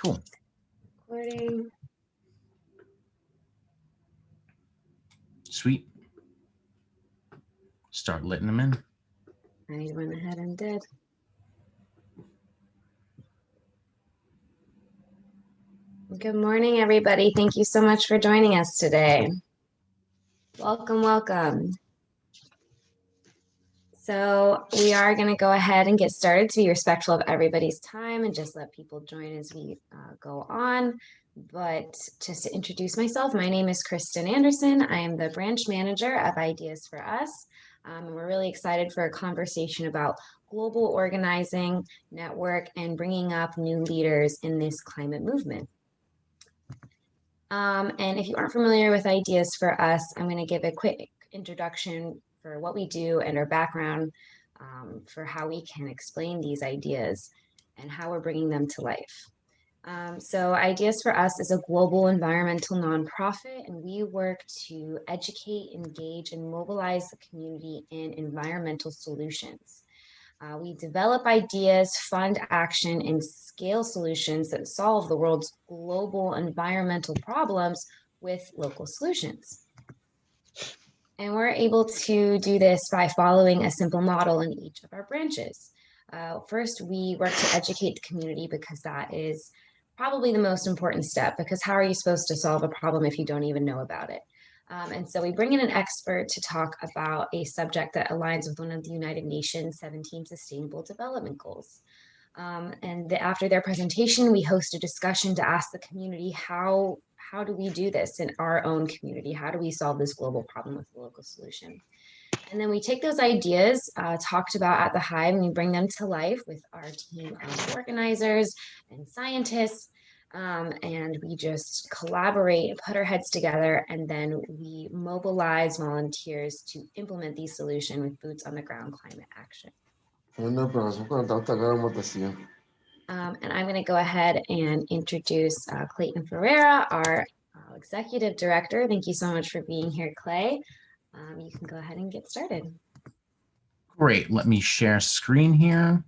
Cool. Recording. Sweet. Start letting them in. I went ahead and did. Good morning, everybody. Thank you so much for joining us today. Welcome, welcome. So we are going to go ahead and get started to be respectful of everybody's time and just let people join as we go on. But just to introduce myself, my name is Kristen Anderson. I am the branch manager of Ideas for Us. And we're really excited for a conversation about global organizing, network, and bringing up new leaders in this climate movement. And if you aren't familiar with Ideas for Us, I'm going to give a quick introduction for what we do and our background for how we can explain these ideas and how we're bringing them to life. So Ideas for Us is a global environmental nonprofit, and we work to educate, engage, and mobilize the community in environmental solutions. We develop ideas, fund action, and scale solutions that solve the world's global environmental problems with local solutions. And we're able to do this by following a simple model in each of our branches. First, we work to educate the community because that is probably the most important step, because how are you supposed to solve a problem if you don't even know about it? And so we bring in an expert to talk about a subject that aligns with one of the United Nations 17 Sustainable Development Goals. After their presentation, we host a discussion to ask the community, how do we do this in our own community? How do we solve this global problem with a local solution? And then we take those ideas talked about at the Hive and we bring them to life with our team of organizers and scientists. And we just collaborate, put our heads together, and then we mobilize volunteers to implement these solutions with boots on the ground climate action. And I'm going to go ahead and introduce Clayton Ferrara, our executive director. Thank you so much for being here, Clay. You can go ahead and get started. Great. Let me share screen here.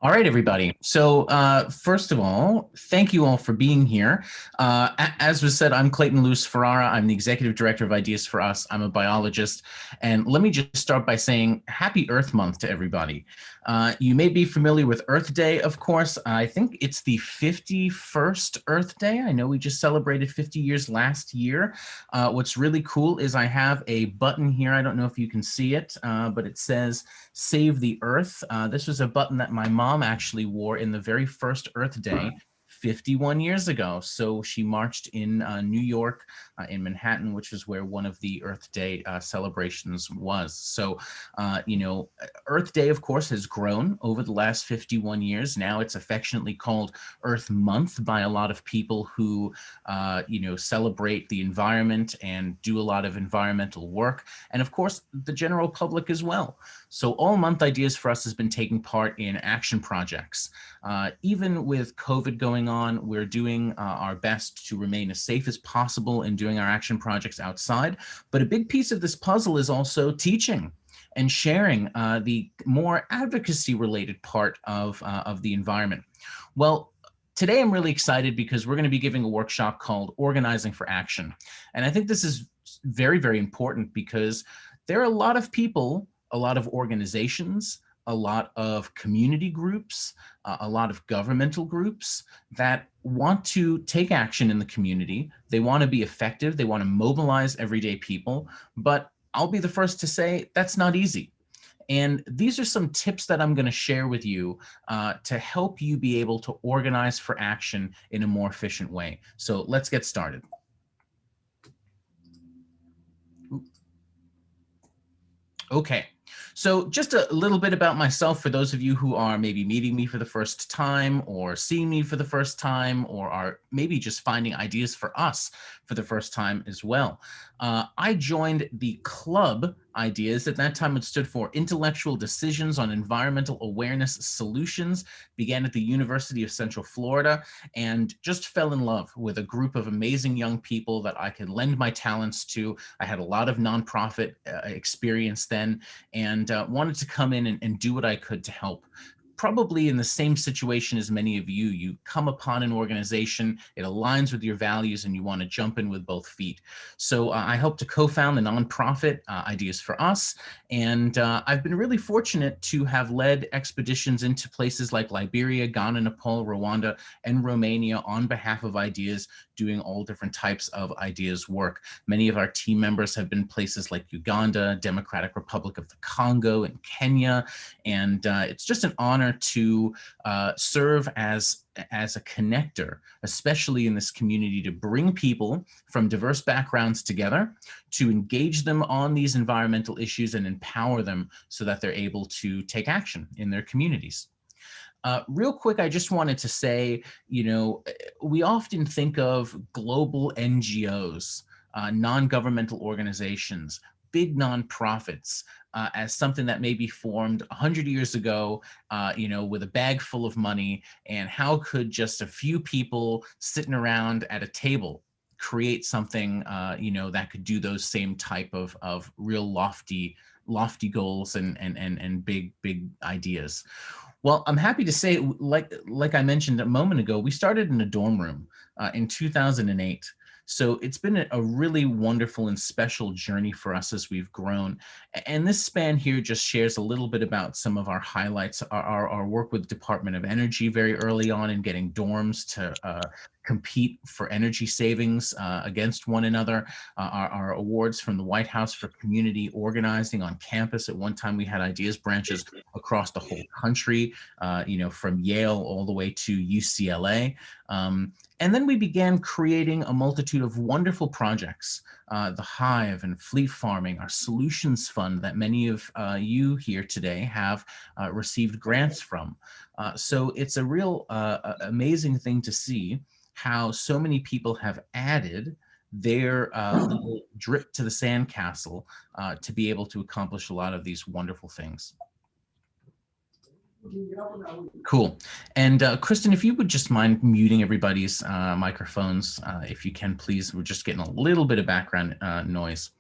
All right, everybody. So first of all, thank you all for being here. As was said, I'm Clayton Lewis Ferrara. I'm the Executive Director of Ideas for Us. I'm a biologist. And let me just start by saying Happy Earth Month to everybody. You may be familiar with Earth Day, of course. I think it's the 51st Earth Day. I know we just celebrated 50 years last year. What's really cool is I have a button here. I don't know if you can see it, but it says Save the Earth. This was a button that my mom actually wore in the very first Earth Day 51 years ago. So she marched in New York, in Manhattan, which is where one of the Earth Day celebrations was. So, you know, Earth Day, of course, has grown over the last 51 years. Now it's affectionately called Earth Month by a lot of people who, you know, celebrate the environment and do a lot of environmental work. And of course, the general public as well. So all month Ideas for Us has been taking part in action projects. Even with COVID going on, we're doing our best to remain as safe as possible in doing our action projects outside. But a big piece of this puzzle is also teaching and sharing the more advocacy related part of the environment. Well, today I'm really excited because we're going to be giving a workshop called Organizing for Action. And I think this is very, very important because there are a lot of people, a lot of organizations, a lot of community groups, a lot of governmental groups that want to take action in the community. They want to be effective. They want to mobilize everyday people. But I'll be the first to say that's not easy. And these are some tips that I'm going to share with you to help you be able to organize for action in a more efficient way. So let's get started. Okay. So just a little bit about myself for those of you who are maybe meeting me for the first time or seeing me for the first time or are maybe just finding Ideas for Us for the first time as well. I joined the club Ideas. At that time, it stood for Intellectual Decisions on Environmental Awareness Solutions, began at the University of Central Florida, and just fell in love with a group of amazing young people that I could lend my talents to. I had a lot of nonprofit experience then and wanted to come in and do what I could to help probably in the same situation as many of you. You come upon an organization, it aligns with your values, and you want to jump in with both feet. So I helped to co-found the nonprofit Ideas for Us, and I've been really fortunate to have led expeditions into places like Liberia, Ghana, Nepal, Rwanda, and Romania on behalf of Ideas, doing all different types of Ideas work. Many of our team members have been places like Uganda, Democratic Republic of the Congo, and Kenya, and it's just an honor to serve as a connector, especially in this community, to bring people from diverse backgrounds together, to engage them on these environmental issues and empower them so that they're able to take action in their communities. Real quick, I just wanted to say, we often think of global NGOs, non-governmental organizations, big nonprofits, as something that may be formed 100 years ago, with a bag full of money, and how could just a few people sitting around at a table create something, that could do those same type of real lofty goals and big ideas. Well, I'm happy to say, like I mentioned a moment ago, we started in a dorm room in 2008. So it's been a really wonderful and special journey for us as we've grown. And this span here just shares a little bit about some of our highlights, our work with Department of Energy very early on in getting dorms to compete for energy savings against one another, our awards from the White House for community organizing on campus. At one time, we had Ideas branches across the whole country, from Yale all the way to UCLA. And then we began creating a multitude of wonderful projects, the Hive and Fleet Farming, our Solutions Fund that many of you here today have received grants from. So it's a real amazing thing to see how so many people have added their little drip to the sandcastle to be able to accomplish a lot of these wonderful things. Cool. And Kristen, if you would just mind muting everybody's microphones, if you can, please. We're just getting a little bit of background noise.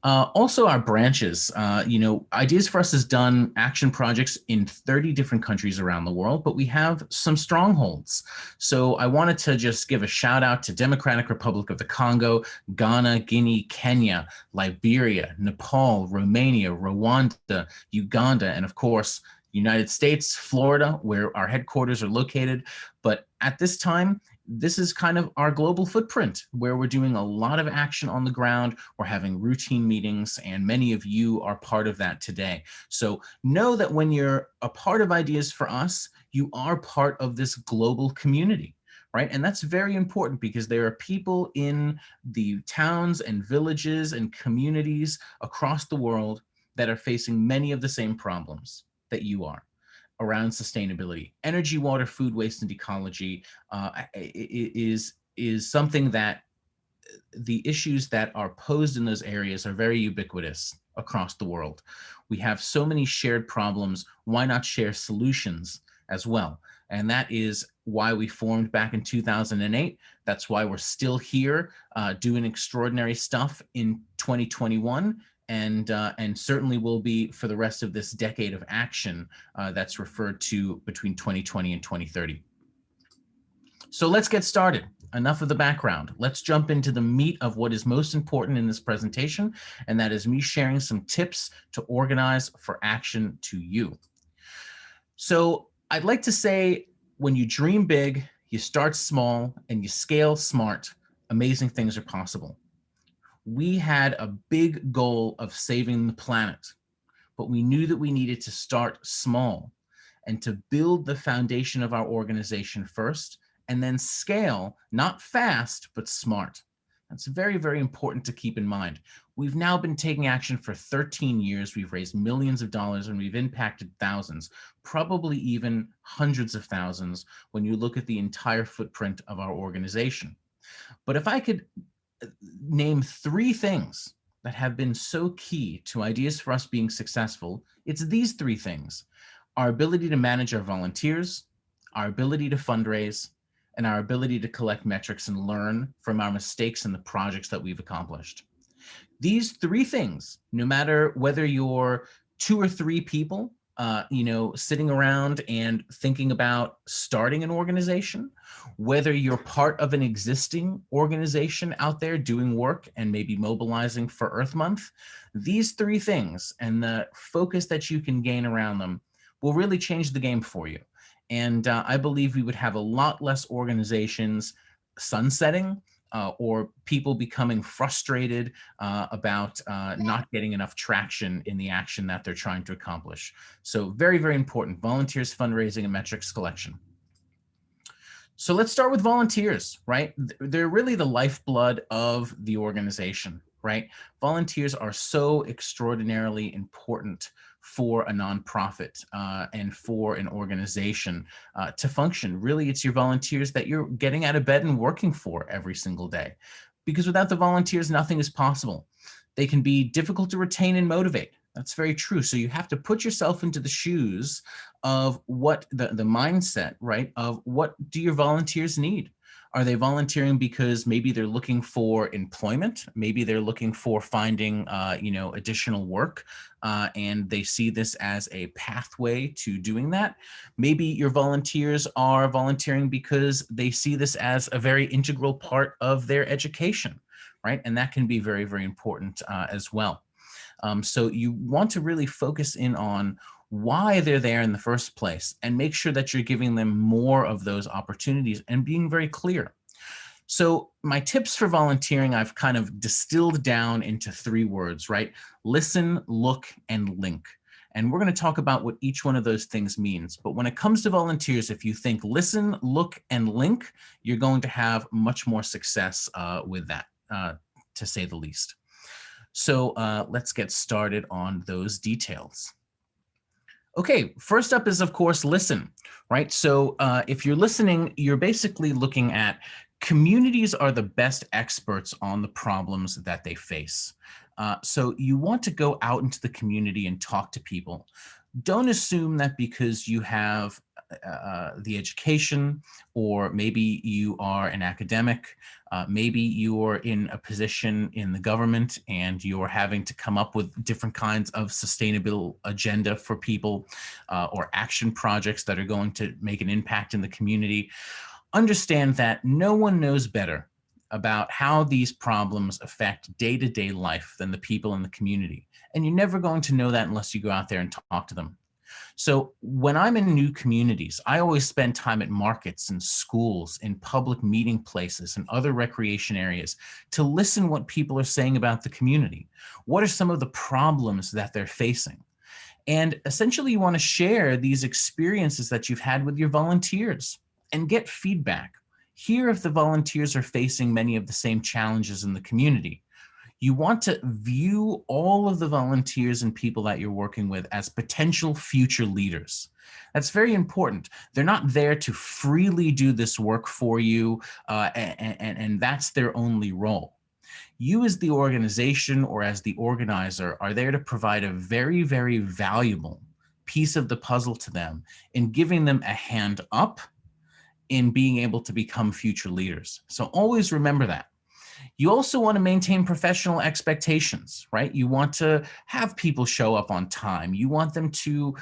Also, our branches, Ideas for Us has done action projects in 30 different countries around the world, but we have some strongholds. So I wanted to just give a shout out to Democratic Republic of the Congo, Ghana, Guinea, Kenya, Liberia, Nepal, Romania, Rwanda, Uganda, and of course, United States, Florida, where our headquarters are located. But at this time, this is kind of our global footprint where we're doing a lot of action on the ground. We're having routine meetings, and many of you are part of that today. So know that when you're a part of Ideas for Us, you are part of this global community, right? And that's very important because there are people in the towns and villages and communities across the world that are facing many of the same problems that you are around sustainability. Energy, water, food waste, and ecology is something that the issues that are posed in those areas are very ubiquitous across the world. We have so many shared problems. Why not share solutions as well? And that is why we formed back in 2008. That's why we're still here doing extraordinary stuff in 2021. And certainly will be for the rest of this decade of action that's referred to between 2020 and 2030. So let's get started. Enough of the background. Let's jump into the meat of what is most important in this presentation, and that is me sharing some tips to organize for action to you. So I'd like to say, when you dream big, you start small, and you scale smart, amazing things are possible. We had a big goal of saving the planet, but we knew that we needed to start small and to build the foundation of our organization first, and then scale, not fast, but smart. That's very, very important to keep in mind. We've now been taking action for 13 years. We've raised millions of dollars and we've impacted thousands, probably even hundreds of thousands when you look at the entire footprint of our organization. But if I could name 3 things that have been so key to Ideas for Us being successful, it's these 3 things: our ability to manage our volunteers, our ability to fundraise, and our ability to collect metrics and learn from our mistakes and the projects that we've accomplished. These 3 things, no matter whether you're 2 or 3 people, sitting around and thinking about starting an organization, whether you're part of an existing organization out there doing work and maybe mobilizing for Earth Month, these three things and the focus that you can gain around them will really change the game for you. And I believe we would have a lot less organizations sunsetting or people becoming frustrated about not getting enough traction in the action that they're trying to accomplish. So very, very important, volunteers, fundraising, and metrics collection. So let's start with volunteers, right? They're really the lifeblood of the organization, right? Volunteers are so extraordinarily important for a nonprofit and for an organization to function. Really, it's your volunteers that you're getting out of bed and working for every single day. Because without the volunteers, nothing is possible. They can be difficult to retain and motivate. That's very true. So you have to put yourself into the shoes of what the mindset, right? Of what do your volunteers need? Are they volunteering because maybe they're looking for employment? Maybe they're looking for finding, additional work, and they see this as a pathway to doing that. Maybe your volunteers are volunteering because they see this as a very integral part of their education, right? And that can be very, very important as well. So you want to really focus in on why they're there in the first place and make sure that you're giving them more of those opportunities and being very clear. So my tips for volunteering, I've kind of distilled down into 3 words, right? Listen, look, and link. And we're going to talk about what each one of those things means. But when it comes to volunteers, if you think listen, look, and link, you're going to have much more success with that, to say the least. So let's get started on those details. Okay, first up is, of course, listen, right? So if you're listening, you're basically looking at communities are the best experts on the problems that they face. So you want to go out into the community and talk to people. Don't assume that because you have the education, or maybe you are an academic, maybe you're in a position in the government and you're having to come up with different kinds of sustainable agenda for people or action projects that are going to make an impact in the community. Understand that no one knows better about how these problems affect day-to-day life than the people in the community. And you're never going to know that unless you go out there and talk to them. So when I'm in new communities, I always spend time at markets and schools, in public meeting places and other recreation areas to listen what people are saying about the community. What are some of the problems that they're facing? And essentially you want to share these experiences that you've had with your volunteers and get feedback. Hear if the volunteers are facing many of the same challenges in the community. You want to view all of the volunteers and people that you're working with as potential future leaders. That's very important. They're not there to freely do this work for you, and that's their only role. You as the organization or as the organizer are there to provide a very, very valuable piece of the puzzle to them in giving them a hand up in being able to become future leaders. So always remember that. You also want to maintain professional expectations, right? You want to have people show up on time. You want them to,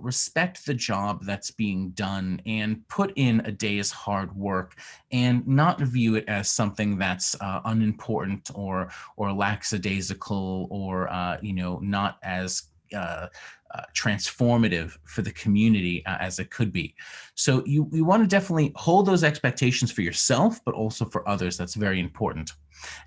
respect the job that's being done and put in a day's hard work and not view it as something that's unimportant or lackadaisical or, not as transformative for the community as it could be. So you want to definitely hold those expectations for yourself, but also for others. That's very important.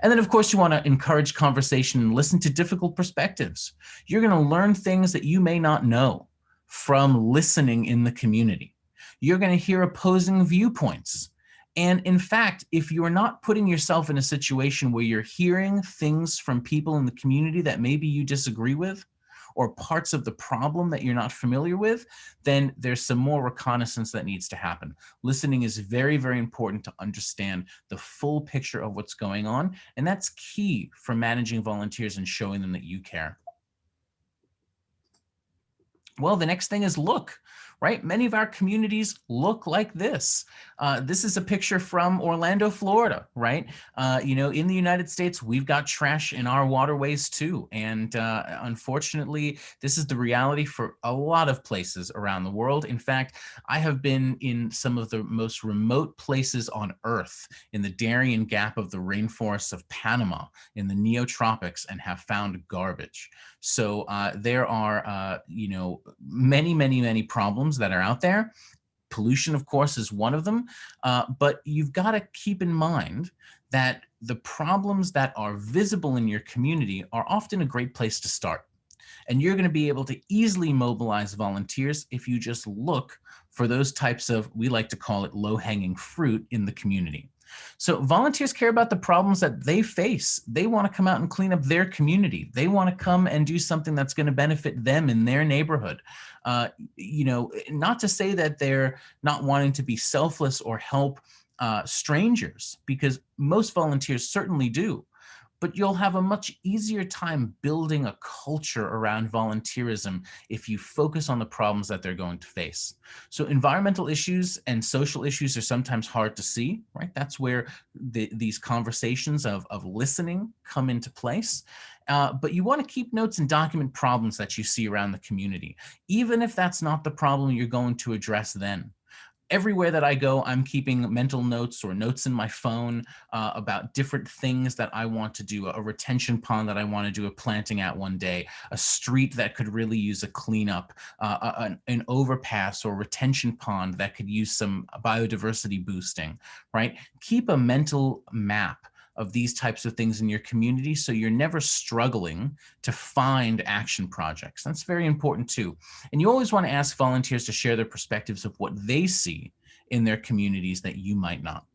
And then, of course, you want to encourage conversation and listen to difficult perspectives. You're going to learn things that you may not know from listening in the community. You're going to hear opposing viewpoints. And in fact, if you're not putting yourself in a situation where you're hearing things from people in the community that maybe you disagree with, or parts of the problem that you're not familiar with, then there's some more reconnaissance that needs to happen. Listening is very, very important to understand the full picture of what's going on, and that's key for managing volunteers and showing them that you care. Well, the next thing is look, right? Many of our communities look like this. This is a picture from Orlando, Florida, right? In the United States, we've got trash in our waterways too. And unfortunately, this is the reality for a lot of places around the world. In fact, I have been in some of the most remote places on Earth, in the Darien Gap of the rainforests of Panama, in the neotropics, and have found garbage. So there are, many, many, many problems that are out there. Pollution, of course, is one of them. But you've got to keep in mind that the problems that are visible in your community are often a great place to start. And you're going to be able to easily mobilize volunteers if you just look for those types of, we like to call it low-hanging fruit in the community. So volunteers care about the problems that they face. They want to come out and clean up their community. They want to come and do something that's going to benefit them in their neighborhood. Not to say that they're not wanting to be selfless or help strangers, because most volunteers certainly do. But you'll have a much easier time building a culture around volunteerism if you focus on the problems that they're going to face. So environmental issues and social issues are sometimes hard to see, right? That's where these conversations of listening come into place. But you want to keep notes and document problems that you see around the community, even if that's not the problem you're going to address then. Everywhere that I go, I'm keeping mental notes or notes in my phone about different things that I want to do, a retention pond that I want to do a planting at one day, a street that could really use a cleanup, an overpass or retention pond that could use some biodiversity boosting, right? Keep a mental map of these types of things in your community so you're never struggling to find action projects. That's very important too. And you always want to ask volunteers to share their perspectives of what they see in their communities that you might not.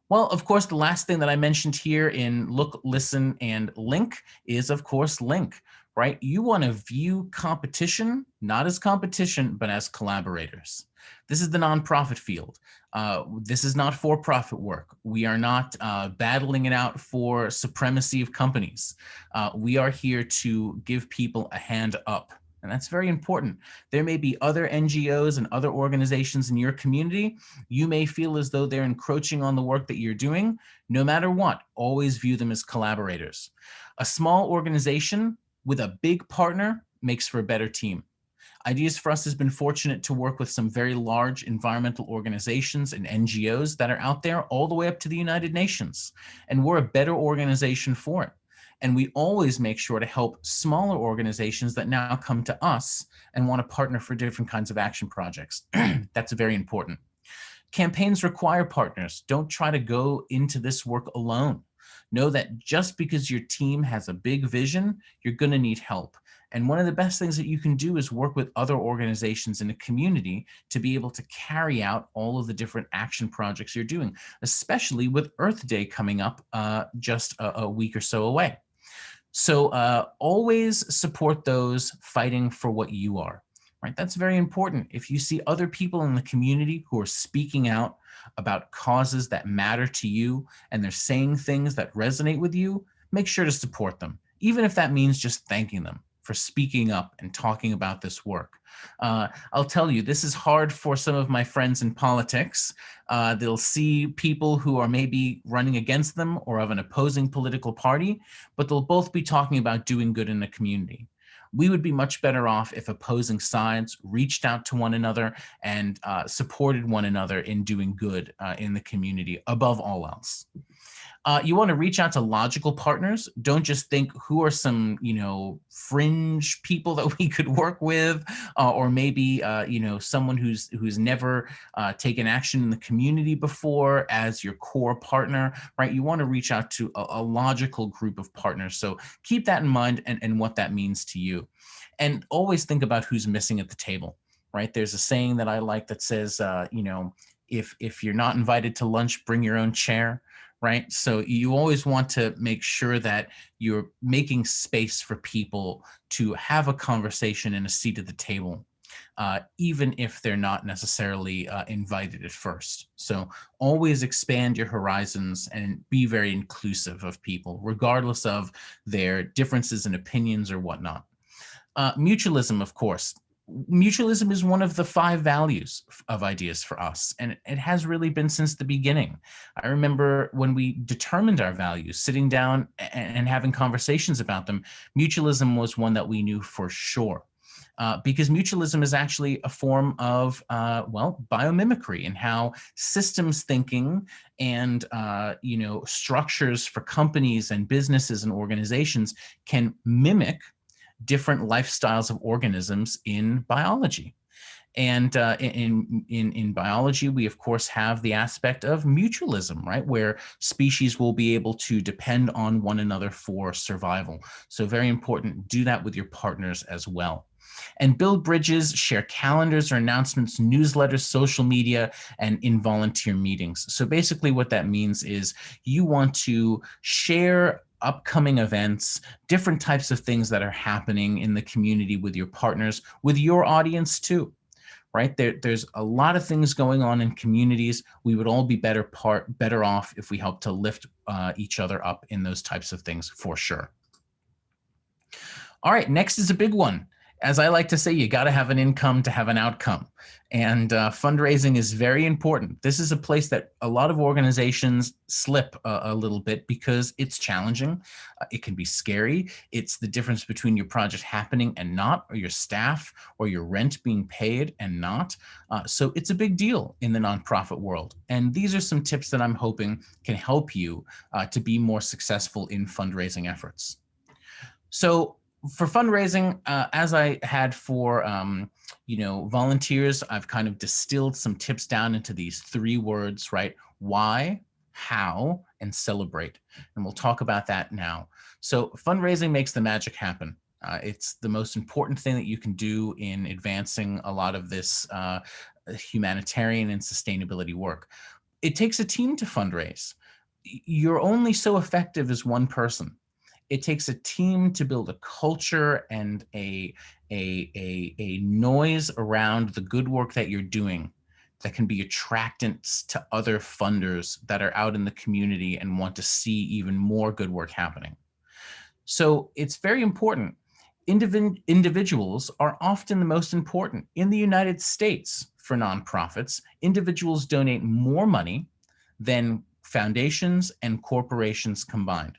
Well, of course, the last thing that I mentioned here in look, listen, and link is, of course, link, right? You want to view competition, not as competition, but as collaborators. This is the nonprofit field. This is not for-profit work. We are not battling it out for supremacy of companies. We are here to give people a hand up. And that's very important. There may be other NGOs and other organizations in your community. You may feel as though they're encroaching on the work that you're doing. No matter what, always view them as collaborators. A small organization with a big partner makes for a better team. Ideas for Us has been fortunate to work with some very large environmental organizations and NGOs that are out there all the way up to the United Nations. And we're a better organization for it. And we always make sure to help smaller organizations that now come to us and want to partner for different kinds of action projects. That's very important. Campaigns require partners. Don't try to go into this work alone. Know that just because your team has a big vision, you're going to need help. And one of the best things that you can do is work with other organizations in the community to be able to carry out all of the different action projects you're doing, especially with Earth Day coming up just a week or so away. So always support those fighting for what you are, right? That's very important. If you see other people in the community who are speaking out about causes that matter to you and they're saying things that resonate with you, make sure to support them, even if that means just thanking them for speaking up and talking about this work. I'll tell you, this is hard for some of my friends in politics. They'll see people who are maybe running against them or of an opposing political party, but they'll both be talking about doing good in the community. We would be much better off if opposing sides reached out to one another and supported one another in doing good in the community above all else. You want to reach out to logical partners. Don't just think who are some, fringe people that we could work with, or maybe, someone who's never taken action in the community before as your core partner, right? You want to reach out to a logical group of partners. So keep that in mind and what that means to you. And always think about who's missing at the table, right? There's a saying that I like that says, if you're not invited to lunch, bring your own chair. Right? So you always want to make sure that you're making space for people to have a conversation and a seat at the table, even if they're not necessarily invited at first. So always expand your horizons and be very inclusive of people, regardless of their differences in opinions or whatnot. Mutualism, of course. Mutualism is one of the 5 values of Ideas for Us, and it has really been since the beginning. I remember when we determined our values, sitting down and having conversations about them, mutualism was one that we knew for sure. Because mutualism is actually a form of, well, biomimicry, and how systems thinking and, structures for companies and businesses and organizations can mimic different lifestyles of organisms in biology. And in biology, we of course have the aspect of mutualism, right, where species will be able to depend on one another for survival. So very important, do that with your partners as well. And build bridges, share calendars or announcements, newsletters, social media, and in volunteer meetings. So basically what that means is you want to share upcoming events, different types of things that are happening in the community with your partners, with your audience too. Right? There's a lot of things going on in communities. We would all be better off if we help to lift each other up in those types of things, for sure. All right, next is a big one. As I like to say, you got to have an income to have an outcome. And fundraising is very important. This is a place that a lot of organizations slip a little bit because it's challenging. It can be scary. It's the difference between your project happening and not, or your staff or your rent being paid and not. So it's a big deal in the nonprofit world. And these are some tips that I'm hoping can help you to be more successful in fundraising efforts. So for fundraising, as I had for volunteers, I've kind of distilled some tips down into these 3 words, right? Why, how, and celebrate. And we'll talk about that now. So fundraising makes the magic happen. It's the most important thing that you can do in advancing a lot of this humanitarian and sustainability work. It takes a team to fundraise. You're only so effective as one person. It takes a team to build a culture and a noise around the good work that you're doing that can be attractants to other funders that are out in the community and want to see even more good work happening. So it's very important. Individuals are often the most important. In the United States, for nonprofits, individuals donate more money than foundations and corporations combined.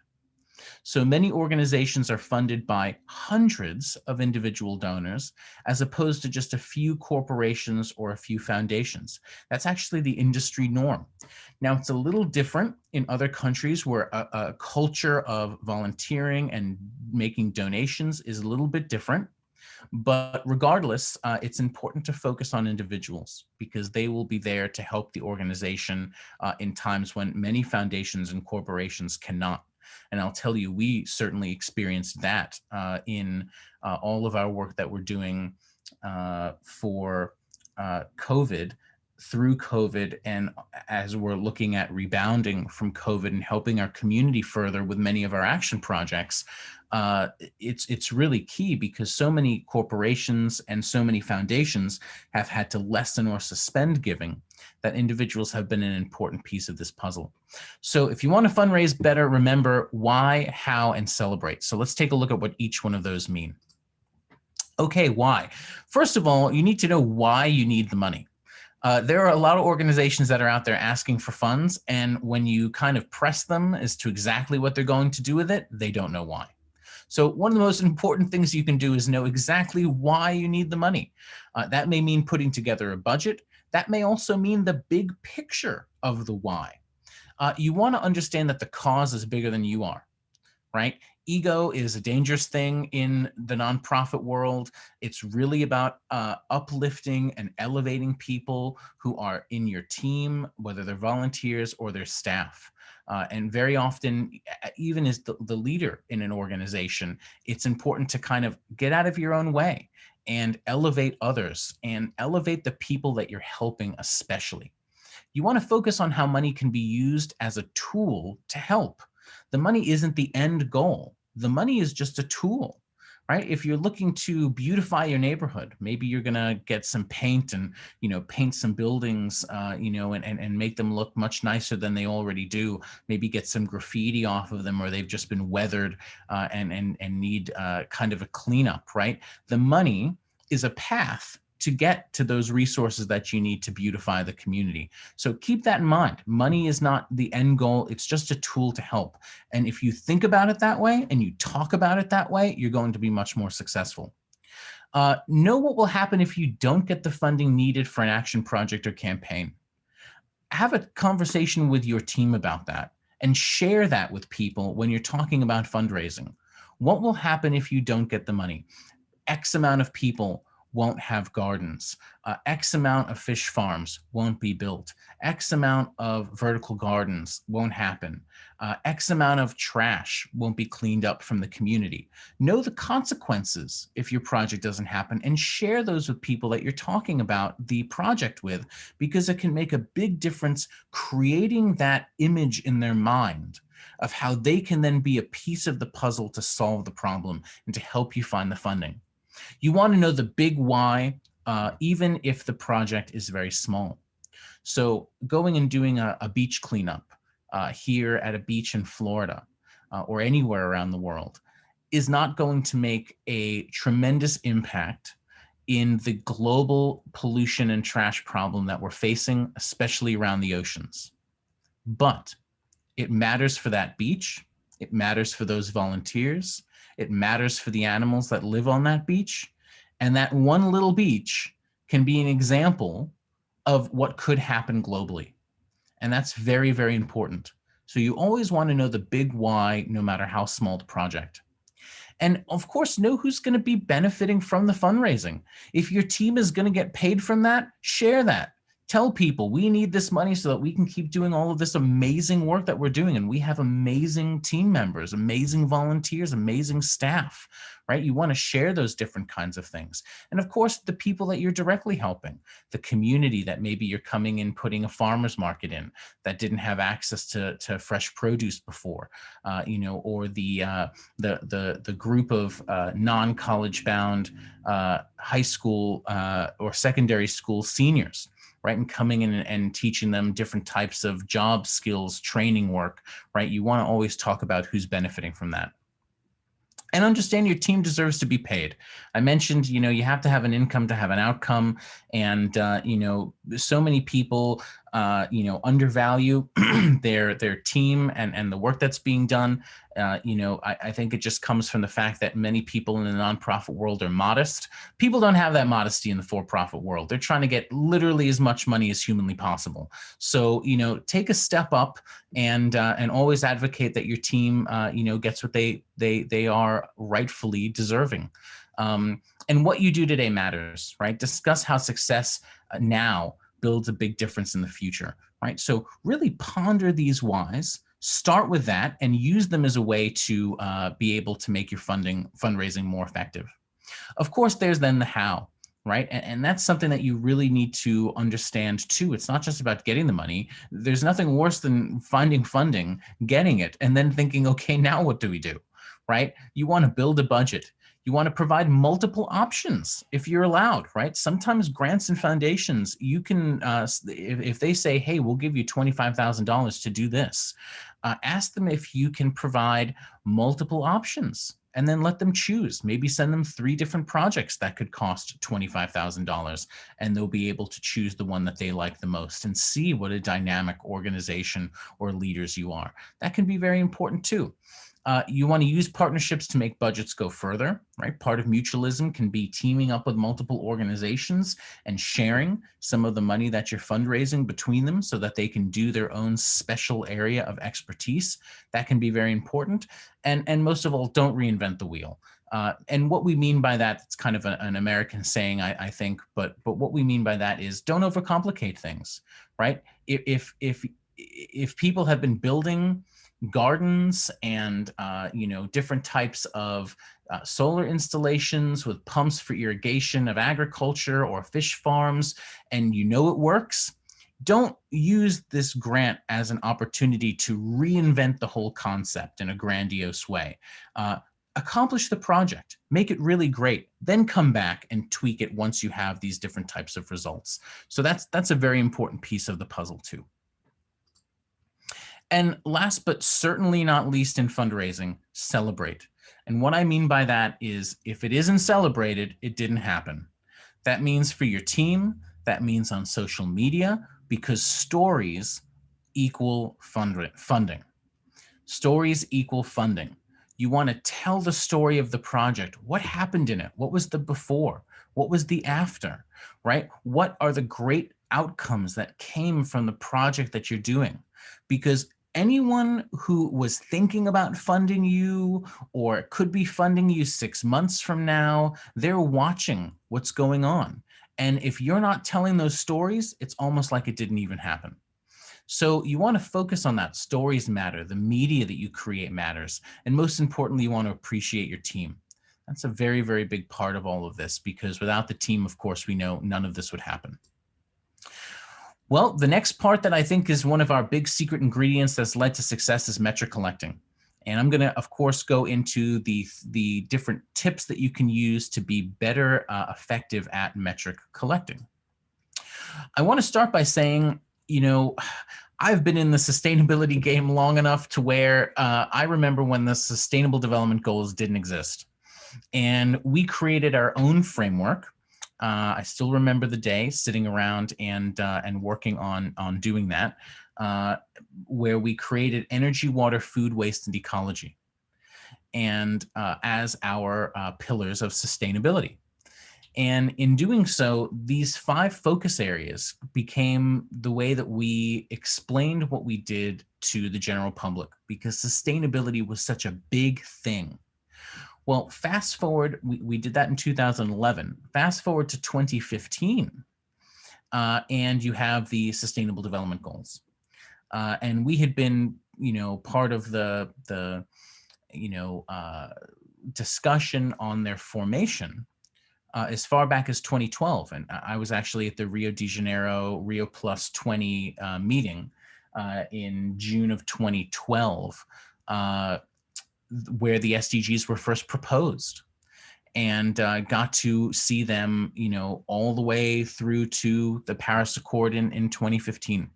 So many organizations are funded by hundreds of individual donors, as opposed to just a few corporations or a few foundations. That's actually the industry norm. Now, it's a little different in other countries where a culture of volunteering and making donations is a little bit different. But regardless, it's important to focus on individuals because they will be there to help the organization in times when many foundations and corporations cannot. And I'll tell you, we certainly experienced that in all of our work that we're doing for COVID, through COVID, and as we're looking at rebounding from COVID and helping our community further with many of our action projects. It's really key because so many corporations and so many foundations have had to lessen or suspend giving that individuals have been an important piece of this puzzle. So if you want to fundraise better, remember why, how, and celebrate. So let's take a look at what each one of those mean. Okay, why? First of all, you need to know why you need the money. There are a lot of organizations that are out there asking for funds, and when you kind of press them as to exactly what they're going to do with it, they don't know why. So one of the most important things you can do is know exactly why you need the money. That may mean putting together a budget. That may also mean the big picture of the why. You want to understand that the cause is bigger than you are, right? Ego is a dangerous thing in the nonprofit world. It's really about uplifting and elevating people who are in your team, whether they're volunteers or their staff. And very often, even as the leader in an organization, it's important to kind of get out of your own way and elevate others and elevate the people that you're helping especially. You want to focus on how money can be used as a tool to help. The money isn't the end goal. The money is just a tool, right? If you're looking to beautify your neighborhood, maybe you're going to get some paint and, paint some buildings, and make them look much nicer than they already do. Maybe get some graffiti off of them, or they've just been weathered and need kind of a cleanup, right? The money is a path to get to those resources that you need to beautify the community. So keep that in mind. Money is not the end goal. It's just a tool to help. And if you think about it that way and you talk about it that way, you're going to be much more successful. Know what will happen if you don't get the funding needed for an action project or campaign. Have a conversation with your team about that and share that with people when you're talking about fundraising. What will happen if you don't get the money? X amount of people won't have gardens. X amount of fish farms won't be built. X amount of vertical gardens won't happen. X amount of trash won't be cleaned up from the community. Know the consequences if your project doesn't happen, and share those with people that you're talking about the project with, because it can make a big difference creating that image in their mind of how they can then be a piece of the puzzle to solve the problem and to help you find the funding. You want to know the big why, even if the project is very small. So going and doing a beach cleanup here at a beach in Florida or anywhere around the world is not going to make a tremendous impact in the global pollution and trash problem that we're facing, especially around the oceans. But it matters for that beach. It matters for those volunteers. It matters for the animals that live on that beach. And that one little beach can be an example of what could happen globally. And that's very, very important. So you always want to know the big why, no matter how small the project. And of course, know who's going to be benefiting from the fundraising. If your team is going to get paid from that, share that. Tell people we need this money so that we can keep doing all of this amazing work that we're doing. And we have amazing team members, amazing volunteers, amazing staff, right? You want to share those different kinds of things. And of course, the people that you're directly helping, the community that maybe you're coming in, putting a farmer's market in that didn't have access to fresh produce before, or the group of non-college bound high school or secondary school seniors, right? And coming in and teaching them different types of job skills, training work, right? You want to always talk about who's benefiting from that. And understand your team deserves to be paid. I mentioned, you have to have an income to have an outcome. And, so many people, undervalue their team and the work that's being done. I think it just comes from the fact that many people in the nonprofit world are modest. People don't have that modesty in the for-profit world. They're trying to get literally as much money as humanly possible. So, take a step up and always advocate that your team, gets what they are rightfully deserving. And what you do today matters, right? Discuss how success now builds a big difference in the future, right? So really ponder these whys, start with that, and use them as a way to be able to make your fundraising more effective. Of course, there's then the how, right? And that's something that you really need to understand too. It's not just about getting the money. There's nothing worse than finding funding, getting it, and then thinking, okay, now what do we do, right? You want to build a budget. You want to provide multiple options if you're allowed, right? Sometimes grants and foundations, you can, if they say, hey, we'll give you $25,000 to do this, ask them if you can provide multiple options and then let them choose. Maybe send them 3 different projects that could cost $25,000, and they'll be able to choose the one that they like the most and see what a dynamic organization or leaders you are. That can be very important too. You want to use partnerships to make budgets go further, right? Part of mutualism can be teaming up with multiple organizations and sharing some of the money that you're fundraising between them so that they can do their own special area of expertise. That can be very important. And most of all, don't reinvent the wheel. And what we mean by that, it's kind of an American saying, I think, but what we mean by that is don't overcomplicate things, right? If people have been building gardens and different types of solar installations with pumps for irrigation of agriculture or fish farms, and it works, don't use this grant as an opportunity to reinvent the whole concept in a grandiose way. Accomplish the project, make it really great, then come back and tweak it once you have these different types of results. So that's a very important piece of the puzzle too. And last but certainly not least in fundraising, celebrate. And what I mean by that is if it isn't celebrated, it didn't happen. That means for your team, that means on social media, because stories equal funding. Stories equal funding. You want to tell the story of the project. What happened in it? What was the before? What was the after, right? What are the great outcomes that came from the project that you're doing? Because anyone who was thinking about funding you or could be funding you 6 months from now, they're watching what's going on. And if you're not telling those stories, it's almost like it didn't even happen. So you want to focus on that. Stories matter. The media that you create matters. And most importantly, you want to appreciate your team. That's a very, very big part of all of this, because without the team, of course, we know none of this would happen. Well, the next part that I think is one of our big secret ingredients that's led to success is metric collecting. And I'm going to, of course, go into the different tips that you can use to be better effective at metric collecting. I want to start by saying, you know, I've been in the sustainability game long enough to where I remember when the Sustainable Development Goals didn't exist. And we created our own framework. I still remember the day sitting around and working on doing that, where we created energy, water, food, waste, and ecology, and as our pillars of sustainability. And in doing so, these 5 focus areas became the way that we explained what we did to the general public, because sustainability was such a big thing. Well, fast forward, we did that in 2011. Fast forward to 2015, and you have the Sustainable Development Goals. And we had been, part of the discussion on their formation as far back as 2012. And I was actually at the Rio de Janeiro Rio Plus 20 meeting in June of 2012, where the SDGs were first proposed, and got to see them, all the way through to the Paris Accord in 2015.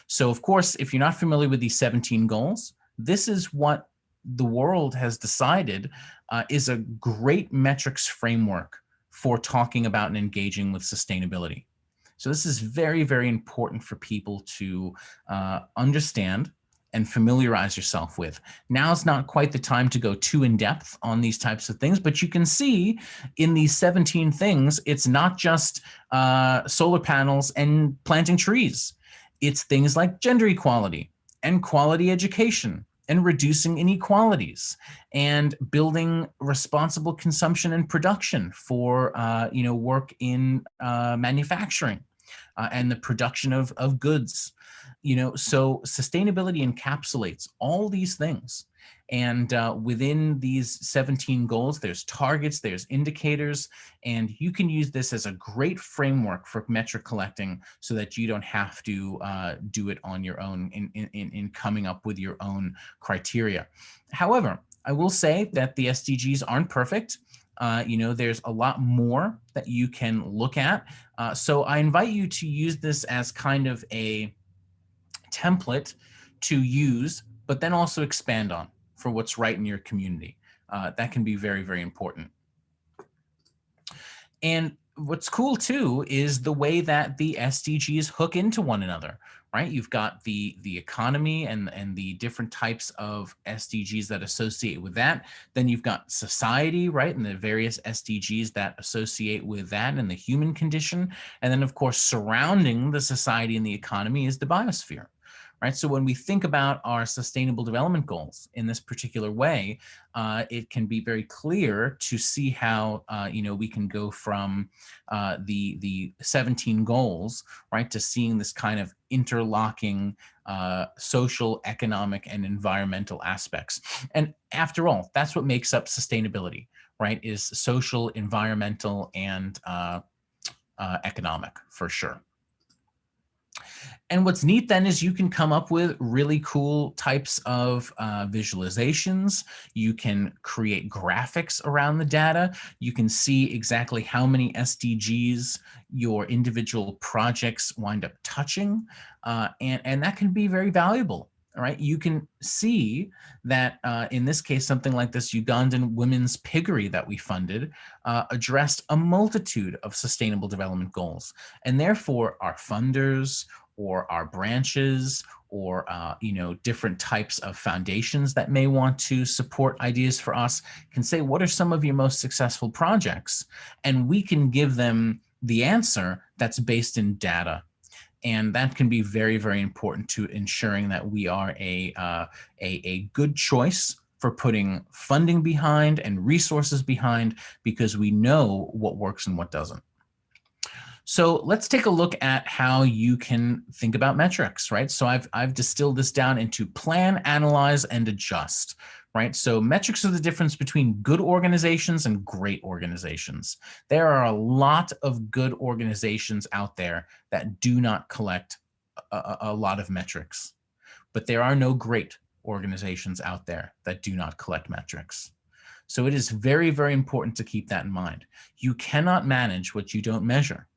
So, of course, if you're not familiar with these 17 goals, this is what the world has decided is a great metrics framework for talking about and engaging with sustainability. So this is very, very important for people to understand and familiarize yourself with. Now is not quite the time to go too in depth on these types of things, but you can see in these 17 things, it's not just solar panels and planting trees. It's things like gender equality and quality education and reducing inequalities and building responsible consumption and production for work in manufacturing and the production of goods. So sustainability encapsulates all these things. And within these 17 goals, there's targets, there's indicators, and you can use this as a great framework for metric collecting so that you don't have to do it on your own in coming up with your own criteria. However, I will say that the SDGs aren't perfect. There's a lot more that you can look at. So I invite you to use this as kind of a template to use, but then also expand on for what's right in your community. That can be very, very important. And what's cool too is the way that the SDGs hook into one another, right? You've got the economy and the different types of SDGs that associate with that. Then you've got society, right? And the various SDGs that associate with that and the human condition. And then of course, surrounding the society and the economy is the biosphere. Right? So when we think about our sustainable development goals in this particular way, it can be very clear to see how we can go from the 17 goals, right, to seeing this kind of interlocking social, economic, and environmental aspects. And after all, that's what makes up sustainability, right? Is social, environmental, and economic, for sure. And what's neat then is you can come up with really cool types of visualizations. You can create graphics around the data. You can see exactly how many SDGs your individual projects wind up touching. And that can be very valuable All right, you can see that in this case, something like this Ugandan women's piggery that we funded addressed a multitude of sustainable development goals. And therefore, our funders or our branches or different types of foundations that may want to support ideas for us can say, what are some of your most successful projects? And we can give them the answer that's based in data. And that can be very, very important to ensuring that we are a good choice for putting funding behind and resources behind, because we know what works and what doesn't. So let's take a look at how you can think about metrics, right? So I've distilled this down into plan, analyze, and adjust, right? So metrics are the difference between good organizations and great organizations. There are a lot of good organizations out there that do not collect a lot of metrics, but there are no great organizations out there that do not collect metrics. So it is very, very important to keep that in mind. You cannot manage what you don't measure.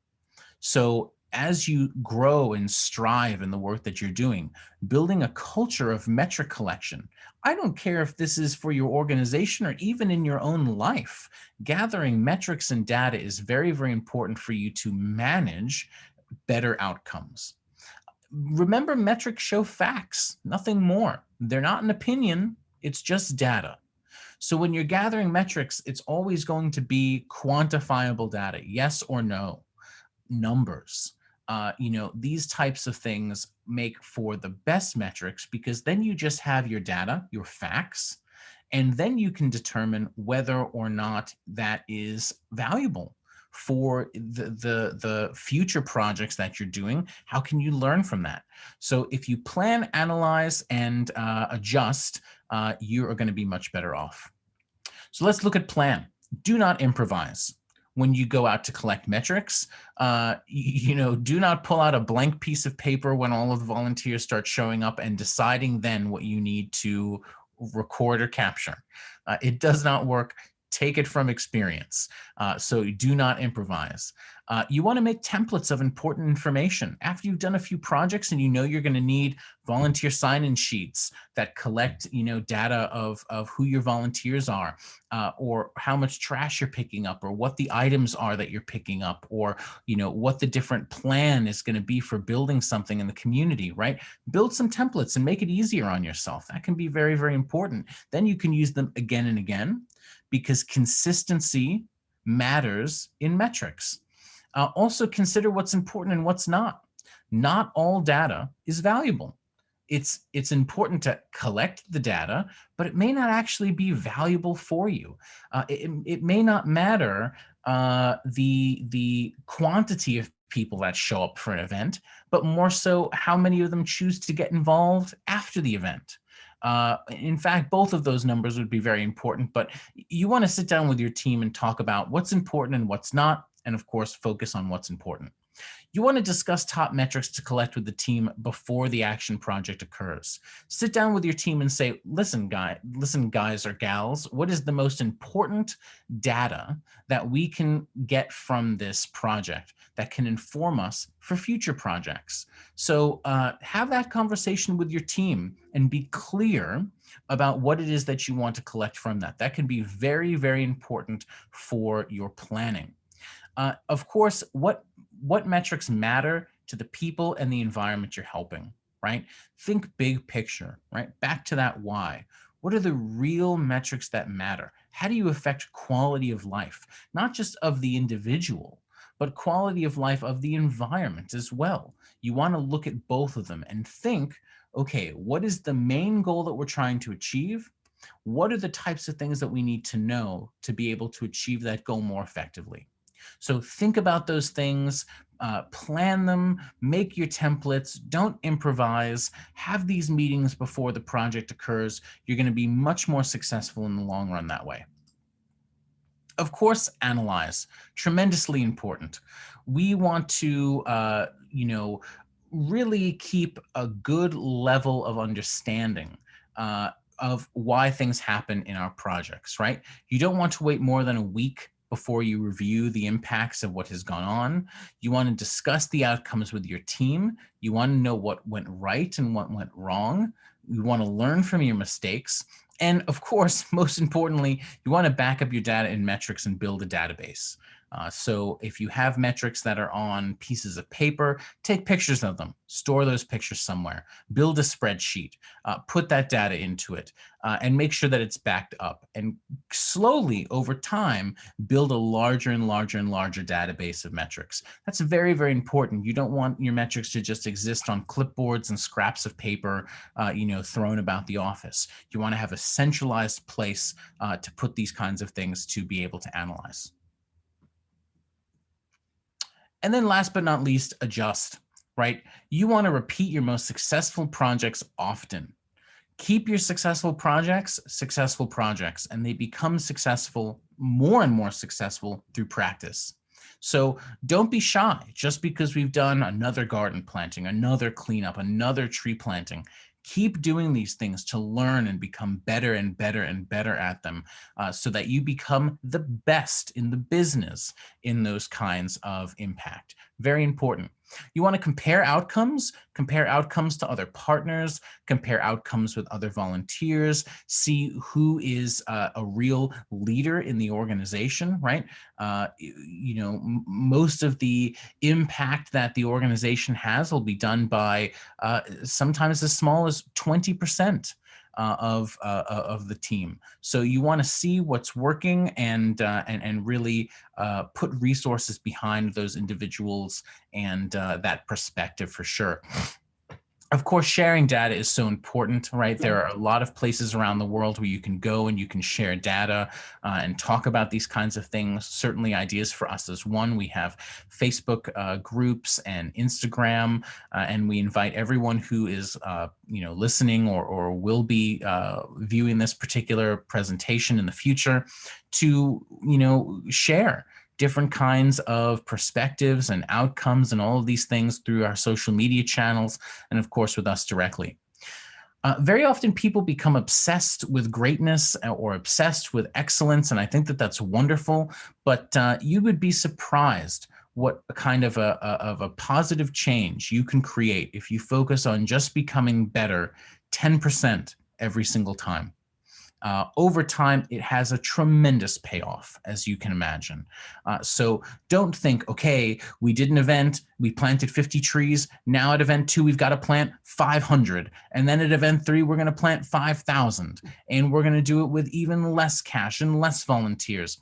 So as you grow and strive in the work that you're doing, building a culture of metric collection, I don't care if this is for your organization or even in your own life, gathering metrics and data is very, very important for you to manage better outcomes. Remember, metrics show facts, nothing more. They're not an opinion, it's just data. So when you're gathering metrics, it's always going to be quantifiable data, yes or no. Numbers, these types of things make for the best metrics, because then you just have your data, your facts, and then you can determine whether or not that is valuable for the future projects that you're doing. How can you learn from that? So if you plan, analyze, and adjust, you are going to be much better off. So let's look at plan. Do not improvise. When you go out to collect metrics, do not pull out a blank piece of paper when all of the volunteers start showing up and deciding then what you need to record or capture. It does not work. Take it from experience. So do not improvise. You want to make templates of important information. After you've done a few projects and you know you're going to need volunteer sign-in sheets that collect, data of who your volunteers are, or how much trash you're picking up, or what the items are that you're picking up, or, what the different plan is going to be for building something in the community, right? Build some templates and make it easier on yourself. That can be very, very important. Then you can use them again and again, because consistency matters in metrics. Also consider what's important and what's not. Not all data is valuable. It's important to collect the data, but it may not actually be valuable for you. It may not matter the quantity of people that show up for an event, but more so how many of them choose to get involved after the event. In fact, both of those numbers would be very important, but you want to sit down with your team and talk about what's important and what's not, and of course, focus on what's important. You want to discuss top metrics to collect with the team before the action project occurs. Sit down with your team and say, listen, guys or gals, what is the most important data that we can get from this project that can inform us for future projects? So have that conversation with your team and be clear about what it is that you want to collect from that. That can be very, very important for your planning. Of course, what metrics matter to the people and the environment you're helping, right? Think big picture, right? Back to that why. What are the real metrics that matter? How do you affect quality of life, not just of the individual, but quality of life of the environment as well? You want to look at both of them and think, okay, what is the main goal that we're trying to achieve? What are the types of things that we need to know to be able to achieve that goal more effectively? So think about those things, plan them, make your templates, don't improvise, have these meetings before the project occurs. You're going to be much more successful in the long run that way. Of course, analyze, tremendously important. We want to, really keep a good level of understanding of why things happen in our projects, right? You don't want to wait more than a week before you review the impacts of what has gone on. You want to discuss the outcomes with your team. You want to know what went right and what went wrong. You want to learn from your mistakes. And of course, most importantly, you want to back up your data in metrics and build a database. So if you have metrics that are on pieces of paper, take pictures of them, store those pictures somewhere, build a spreadsheet, put that data into it, and make sure that it's backed up. And slowly over time, build a larger and larger and larger database of metrics. That's very, very important. You don't want your metrics to just exist on clipboards and scraps of paper, thrown about the office. You want to have a centralized place to put these kinds of things to be able to analyze. And then last but not least, adjust, right? You want to repeat your most successful projects often. Keep your successful projects, and they become successful, more and more successful through practice. So don't be shy just because we've done another garden planting, another cleanup, another tree planting. Keep doing these things to learn and become better and better and better at them, so that you become the best in the business in those kinds of impact. Very important. You want to compare outcomes to other partners, compare outcomes with other volunteers, see who is a real leader in the organization, right? Most of the impact that the organization has will be done by sometimes as small as 20%. Of the team. So you want to see what's working and really put resources behind those individuals and that perspective for sure. Of course, sharing data is so important, right? There are a lot of places around the world where you can go and you can share data and talk about these kinds of things. Certainly Ideas for Us is one. We have Facebook groups and Instagram, and we invite everyone who is listening or will be viewing this particular presentation in the future to share different kinds of perspectives and outcomes and all of these things through our social media channels, and of course with us directly. Very often people become obsessed with greatness or obsessed with excellence, and I think that that's wonderful, but you would be surprised what kind of a positive change you can create if you focus on just becoming better 10% every single time. Over time, it has a tremendous payoff, as you can imagine. So don't think, okay, we did an event, we planted 50 trees. Now at event 2, we've got to plant 500. And then at event 3, we're going to plant 5,000. And we're going to do it with even less cash and less volunteers.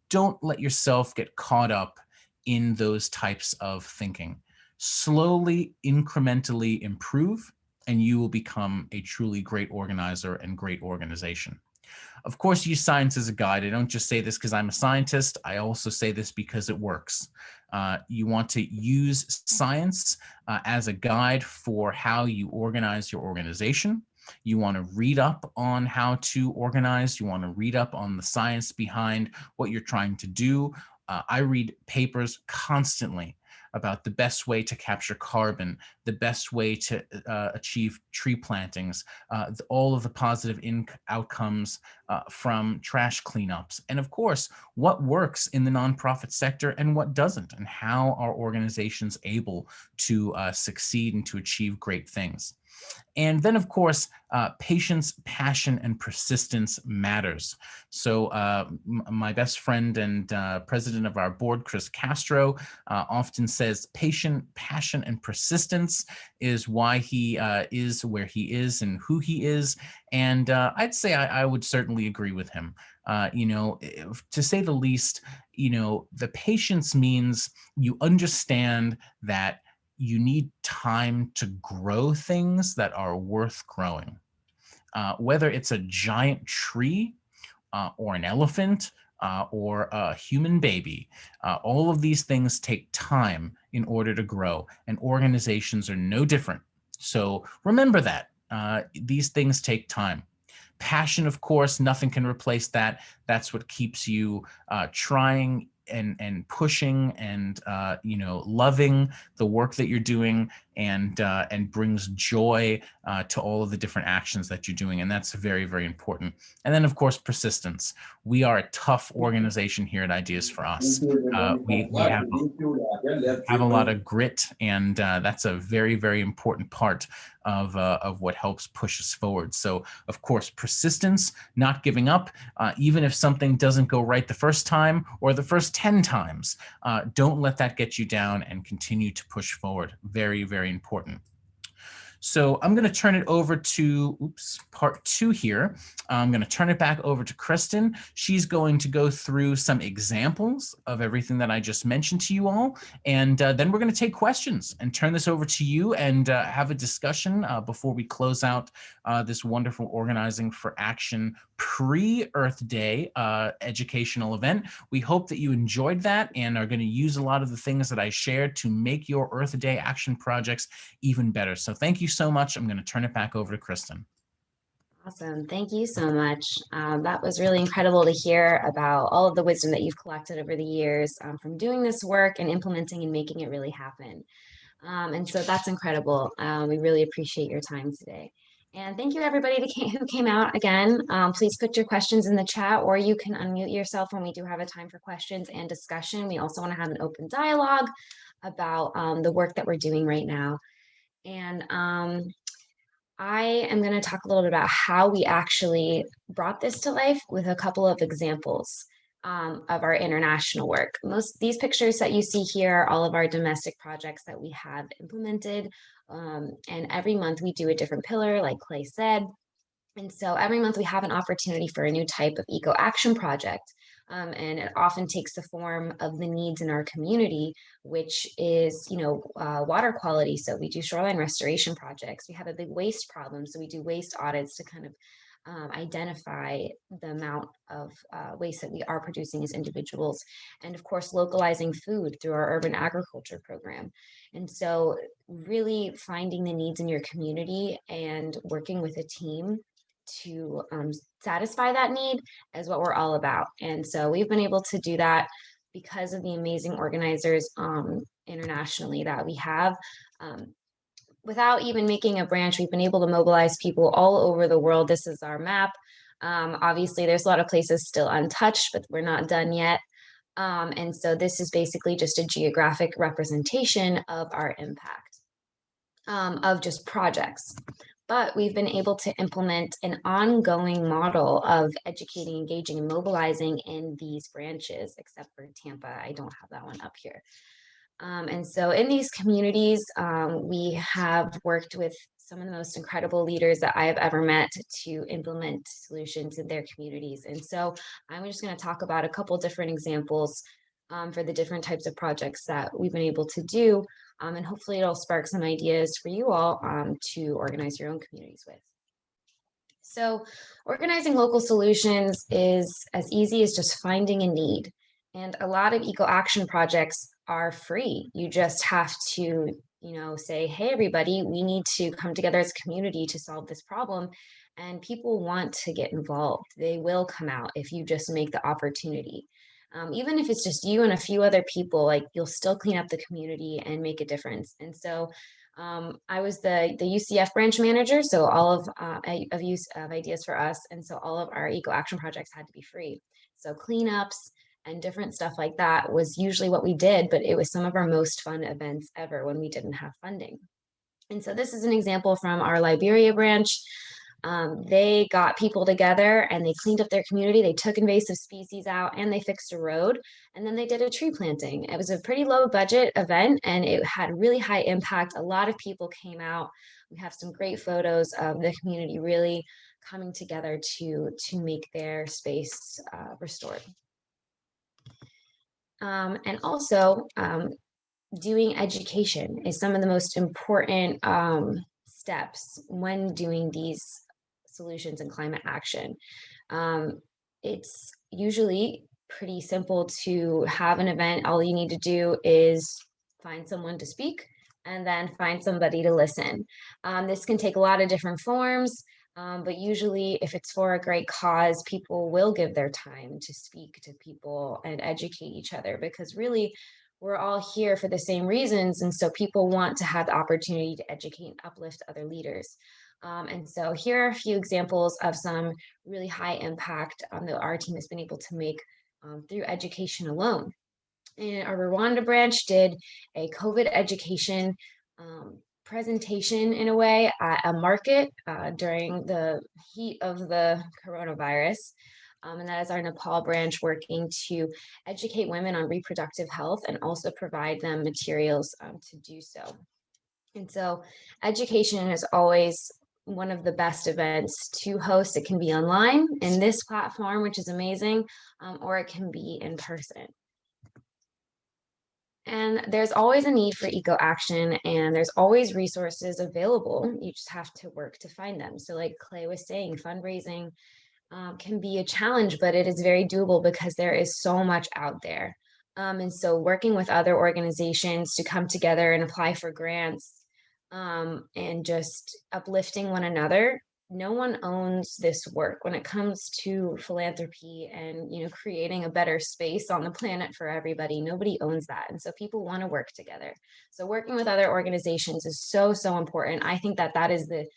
Don't let yourself get caught up in those types of thinking. Slowly, incrementally improve, and you will become a truly great organizer and great organization. Of course, use science as a guide. I don't just say this because I'm a scientist. I also say this because it works. You want to use science as a guide for how you organize your organization. You want to read up on how to organize. You want to read up on the science behind what you're trying to do. I read papers constantly about the best way to capture carbon, the best way to achieve tree plantings, all of the positive outcomes from trash cleanups, and of course, what works in the nonprofit sector and what doesn't, and how are organizations able to succeed and to achieve great things. And then, of course, patience, passion, and persistence matters. So my best friend and president of our board, Chris Castro, often says passion, and persistence is why he is where he is and who he is. And I'd say I would certainly agree with him. To say the least, the patience means you understand that you need time to grow things that are worth growing. Whether it's a giant tree or an elephant or a human baby, all of these things take time in order to grow, and organizations are no different. So remember that. These things take time. Passion, of course, nothing can replace that. That's what keeps you trying and pushing and loving the work that you're doing. and brings joy to all of the different actions that you're doing. And that's very, very important. And then, of course, persistence. We are a tough organization here at Ideas for Us. We have a lot of grit, and that's a very, very important part of what helps push us forward. So, of course, persistence, not giving up, even if something doesn't go right the first time or the first 10 times. Don't let that get you down, and continue to push forward. Very, very important. So I'm going to turn it over to, part 2 here. I'm going to turn it back over to Kristen. She's going to go through some examples of everything that I just mentioned to you all. And then we're going to take questions and turn this over to you and have a discussion before we close out this wonderful Organizing for Action pre-Earth Day educational event. We hope that you enjoyed that and are going to use a lot of the things that I shared to make your Earth Day action projects even better. So thank you so much. I'm going to turn it back over to Kristen. Awesome. Thank you so much. That was really incredible to hear about all of the wisdom that you've collected over the years from doing this work and implementing and making it really happen. And so that's incredible. We really appreciate your time today. And thank you everybody who came out again. Please put your questions in the chat, or you can unmute yourself when we do have a time for questions and discussion. We also want to have an open dialogue about the work that we're doing right now. And I am going to talk a little bit about how we actually brought this to life with a couple of examples of our international work. These pictures that you see here are all of our domestic projects that we have implemented. And every month we do a different pillar, like Clay said. And so every month we have an opportunity for a new type of eco action project. And it often takes the form of the needs in our community, which is, water quality. So we do shoreline restoration projects. We have a big waste problem. So we do waste audits to kind of identify the amount of waste that we are producing as individuals. And of course, localizing food through our urban agriculture program. And so really finding the needs in your community and working with a team to satisfy that need is what we're all about. And so we've been able to do that because of the amazing organizers internationally that we have. Without even making a branch, we've been able to mobilize people all over the world. This is our map. Obviously, there's a lot of places still untouched, but we're not done yet. And so this is basically just a geographic representation of our impact of just projects. But we've been able to implement an ongoing model of educating, engaging, and mobilizing in these branches, except for Tampa. I don't have that one up here. And so in these communities, we have worked with some of the most incredible leaders that I have ever met to implement solutions in their communities. And so I'm just going to talk about a couple different examples for the different types of projects that we've been able to do. And hopefully it'll spark some ideas for you all to organize your own communities with. So organizing local solutions is as easy as just finding a need. And a lot of eco action projects are free. You just have to, say, hey, everybody, we need to come together as a community to solve this problem. And people want to get involved. They will come out if you just make the opportunity. Even if it's just you and a few other people, like you'll still clean up the community and make a difference. And so I was the UCF branch manager, so all of Ideas for Us, and so all of our eco action projects had to be free. So cleanups and different stuff like that was usually what we did, but it was some of our most fun events ever when we didn't have funding. And so this is an example from our Liberia branch. They got people together and they cleaned up their community. They took invasive species out and they fixed a road. And then they did a tree planting. It was a pretty low budget event and it had really high impact. A lot of people came out. We have some great photos of the community really coming together to make their space restored. And also, doing education is some of the most important steps when doing these solutions and climate action. It's usually pretty simple to have an event. All you need to do is find someone to speak and then find somebody to listen. This can take a lot of different forms, but usually if it's for a great cause, people will give their time to speak to people and educate each other, because really we're all here for the same reasons. And so people want to have the opportunity to educate and uplift other leaders. And so here are a few examples of some really high impact that our team has been able to make through education alone. And our Rwanda branch did a COVID education presentation in a way at a market during the heat of the coronavirus. And that is our Nepal branch working to educate women on reproductive health and also provide them materials to do so. And so education is always one of the best events to host. It can be online in this platform, which is amazing, or it can be in person. And there's always a need for eco action, and there's always resources available. You just have to work to find them. So, like Clay was saying, fundraising can be a challenge, but it is very doable because there is so much out there. And so, working with other organizations to come together and apply for grants and just uplifting one another. No one owns this work when it comes to philanthropy and creating a better space on the planet for everybody. Nobody owns that, and so people want to work together. So working with other organizations is so important. I think that is the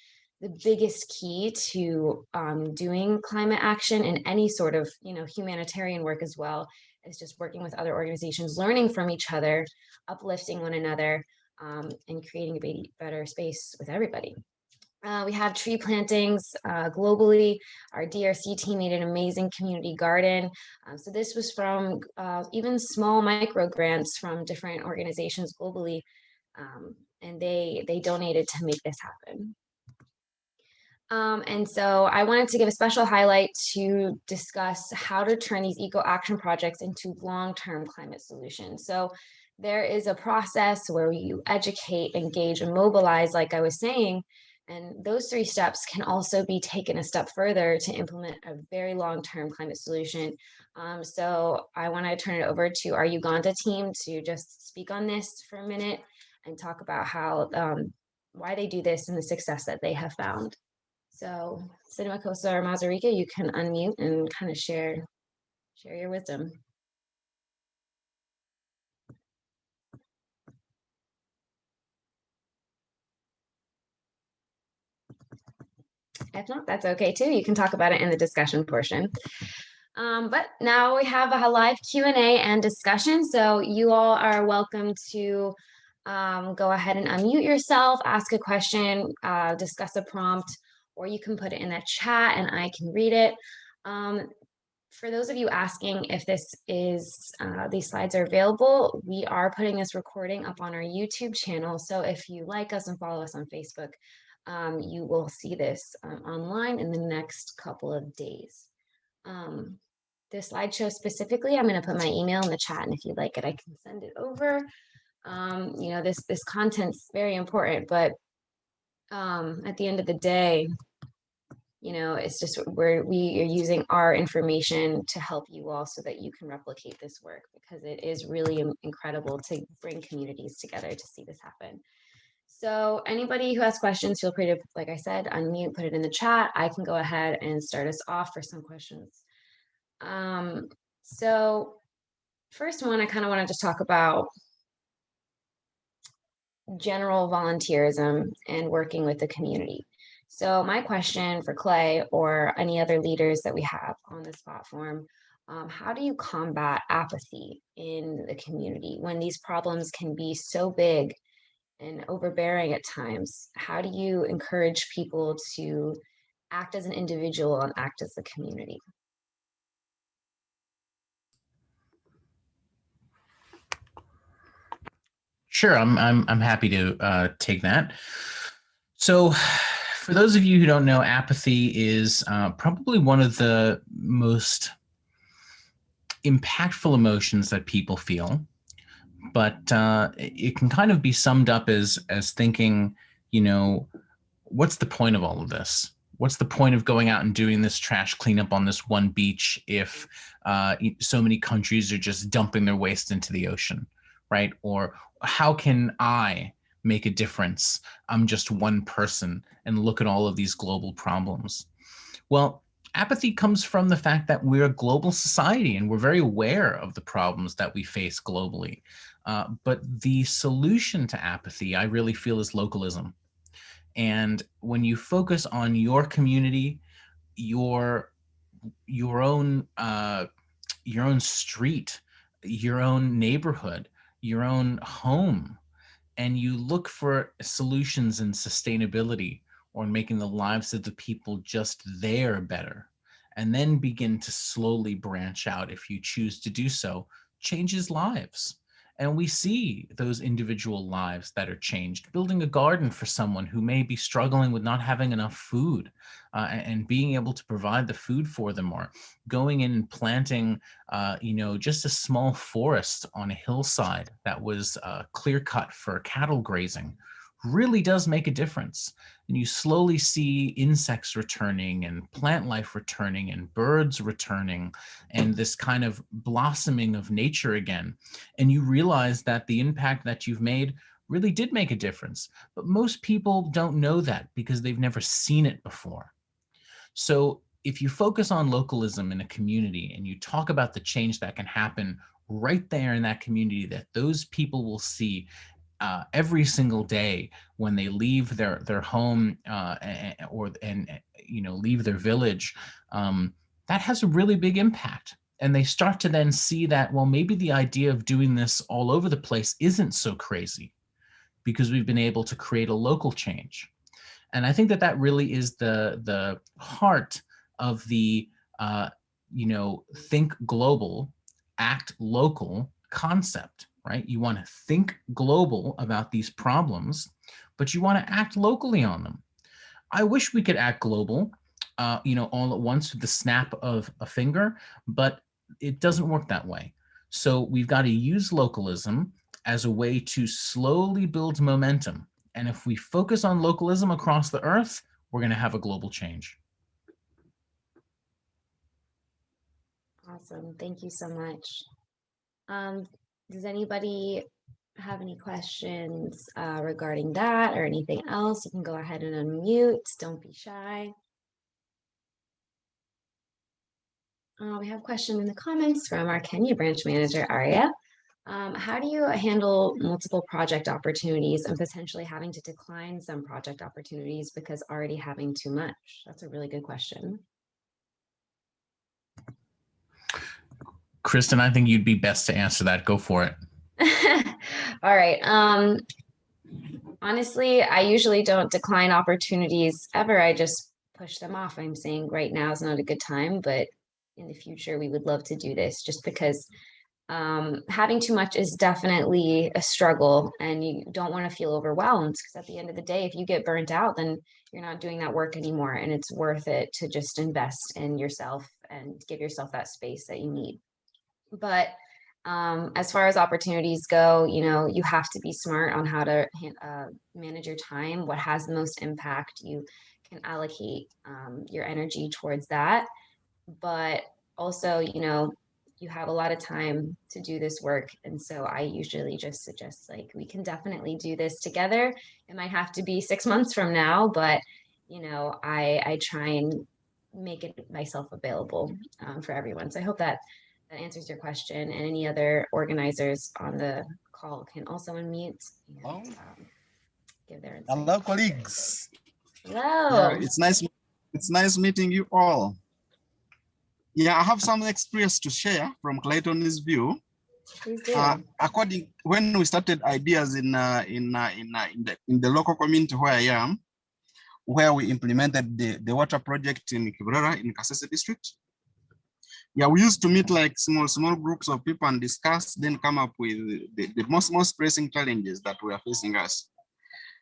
biggest key to doing climate action and any sort of humanitarian work as well, is just working with other organizations, learning from each other, uplifting one another, and creating a better space with everybody. We have tree plantings globally. Our DRC team made an amazing community garden. So this was from even small micro grants from different organizations globally, and they donated to make this happen. And so I wanted to give a special highlight to discuss how to turn these eco action projects into long-term climate solutions. So there is a process where you educate, engage, and mobilize, like I was saying, and those 3 steps can also be taken a step further to implement a very long-term climate solution. So I want to turn it over to our Uganda team to just speak on this for a minute and talk about how why they do this and the success that they have found. So, Sinemakosa or Mazarika, you can unmute and kind of share your wisdom. If not, that's okay too. You can talk about it in the discussion portion. But now we have a live Q&A and discussion. So you all are welcome to go ahead and unmute yourself, ask a question, discuss a prompt, or you can put it in the chat and I can read it. For those of you asking if these slides are available, we are putting this recording up on our YouTube channel. So if you like us and follow us on Facebook, you will see this online in the next couple of days. This slideshow specifically, I'm going to put my email in the chat, and if you like it, I can send it over. This content's very important, but at the end of the day, it's just we are using our information to help you all so that you can replicate this work, because it is really incredible to bring communities together to see this happen. So anybody who has questions, feel free to, like I said, unmute, put it in the chat. I can go ahead and start us off for some questions. So first one, I kind of want to just talk about general volunteerism and working with the community. So my question for Clay or any other leaders that we have on this platform, how do you combat apathy in the community when these problems can be so big and overbearing at times? How do you encourage people to act as an individual and act as a community? Sure, I'm happy to take that. So, for those of you who don't know, apathy is probably one of the most impactful emotions that people feel, but it can kind of be summed up as thinking, what's the point of all of this? What's the point of going out and doing this trash cleanup on this one beach if so many countries are just dumping their waste into the ocean, right? Or how can I make a difference? I'm just one person, and look at all of these global problems. Well, apathy comes from the fact that we're a global society and we're very aware of the problems that we face globally. But the solution to apathy, I really feel, is localism. And when you focus on your community, your your own uh, your own street, your own neighborhood, your own home, and you look for solutions in sustainability or in making the lives of the people just there better, and then begin to slowly branch out, if you choose to do so, changes lives. And we see those individual lives that are changed. Building a garden for someone who may be struggling with not having enough food, and being able to provide the food for them, or going in and planting just a small forest on a hillside that was clear cut for cattle grazing, really does make a difference. And you slowly see insects returning and plant life returning and birds returning and this kind of blossoming of nature again. And you realize that the impact that you've made really did make a difference. But most people don't know that because they've never seen it before. So if you focus on localism in a community and you talk about the change that can happen right there in that community, that those people will see every single day when they leave their home, leave their village, that has a really big impact. And they start to then see that, well, maybe the idea of doing this all over the place isn't so crazy because we've been able to create a local change. And I think that that really is the heart of the think global, act local concept, right? You want to think global about these problems, but you want to act locally on them. I wish we could act global, all at once with the snap of a finger, but it doesn't work that way. So we've got to use localism as a way to slowly build momentum. And if we focus on localism across the earth, we're going to have a global change. Awesome. Thank you so much. Does anybody have any questions regarding that or anything else? You can go ahead and unmute. Don't be shy. We have a question in the comments from our Kenya branch manager, Aria. How do you handle multiple project opportunities and potentially having to decline some project opportunities because already having too much? That's a really good question. Kristen, I think you'd be best to answer that. Go for it. All right. Honestly, I usually don't decline opportunities ever. I just push them off. I'm saying right now is not a good time, but in the future, we would love to do this just because having too much is definitely a struggle and you don't want to feel overwhelmed because at the end of the day, if you get burnt out, then you're not doing that work anymore. And it's worth it to just invest in yourself and give yourself that space that you need. But as far as opportunities go, you have to be smart on how to manage your time. What has the most impact? You can allocate your energy towards that. But also, you have a lot of time to do this work. And so I usually just suggest we can definitely do this together. It might have to be 6 months from now, but I try and make it myself available for everyone. So I hope that answers your question, and any other organizers on the call can also unmute and give their insight. Hello, colleagues. Hello. Yeah, it's nice meeting you all. Yeah, I have some experience to share from Clayton's view. Please do. When we started ideas in the local community where I am, where we implemented the water project in Kibrara in Kasese district. Yeah, we used to meet like small groups of people and discuss, then come up with the most pressing challenges that we are facing us.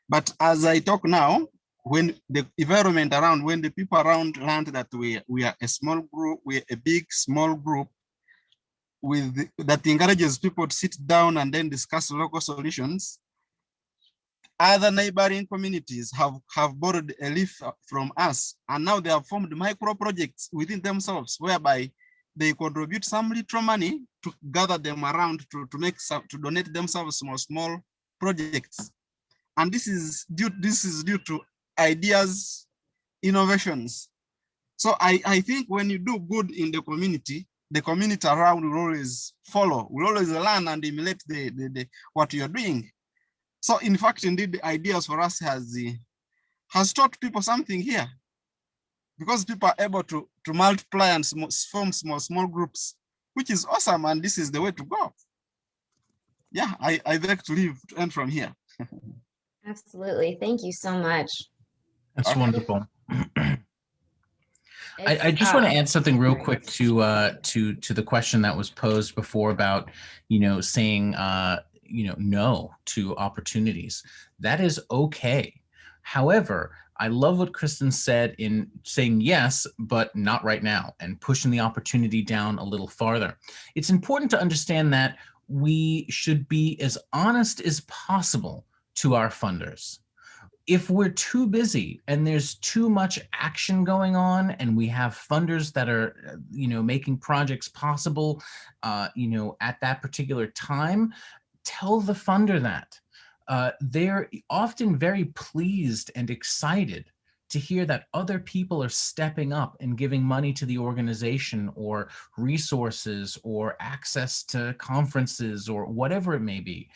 But as I talk now, when the environment around, when the people around learned that we are a small group, we're a big, small group that encourages people to sit down and then discuss local solutions, other neighboring communities have borrowed a leaf from us, and now they have formed micro projects within themselves, whereby they contribute some little money to gather them around to donate themselves small projects. And this is due to ideas, innovations. So I think when you do good in the community, the community around will always follow, will always learn and emulate what you're doing. So in fact, indeed, the ideas for us has taught people something here, because people are able to multiply and form small groups, which is awesome. And this is the way to go. Yeah, I beg to leave to end from here. Absolutely. Thank you so much. That's Okay. wonderful. I It's, just want to add something real quick to the question that was posed before about, saying, no to opportunities. That is okay. However, I love what Kristen said in saying yes, but not right now, and pushing the opportunity down a little farther. It's important to understand that we should be as honest as possible to our funders. If we're too busy and there's too much action going on and we have funders that are, making projects possible, at that particular time, tell the funder that. They're often very pleased and excited to hear that other people are stepping up and giving money to the organization or resources or access to conferences or whatever it may be.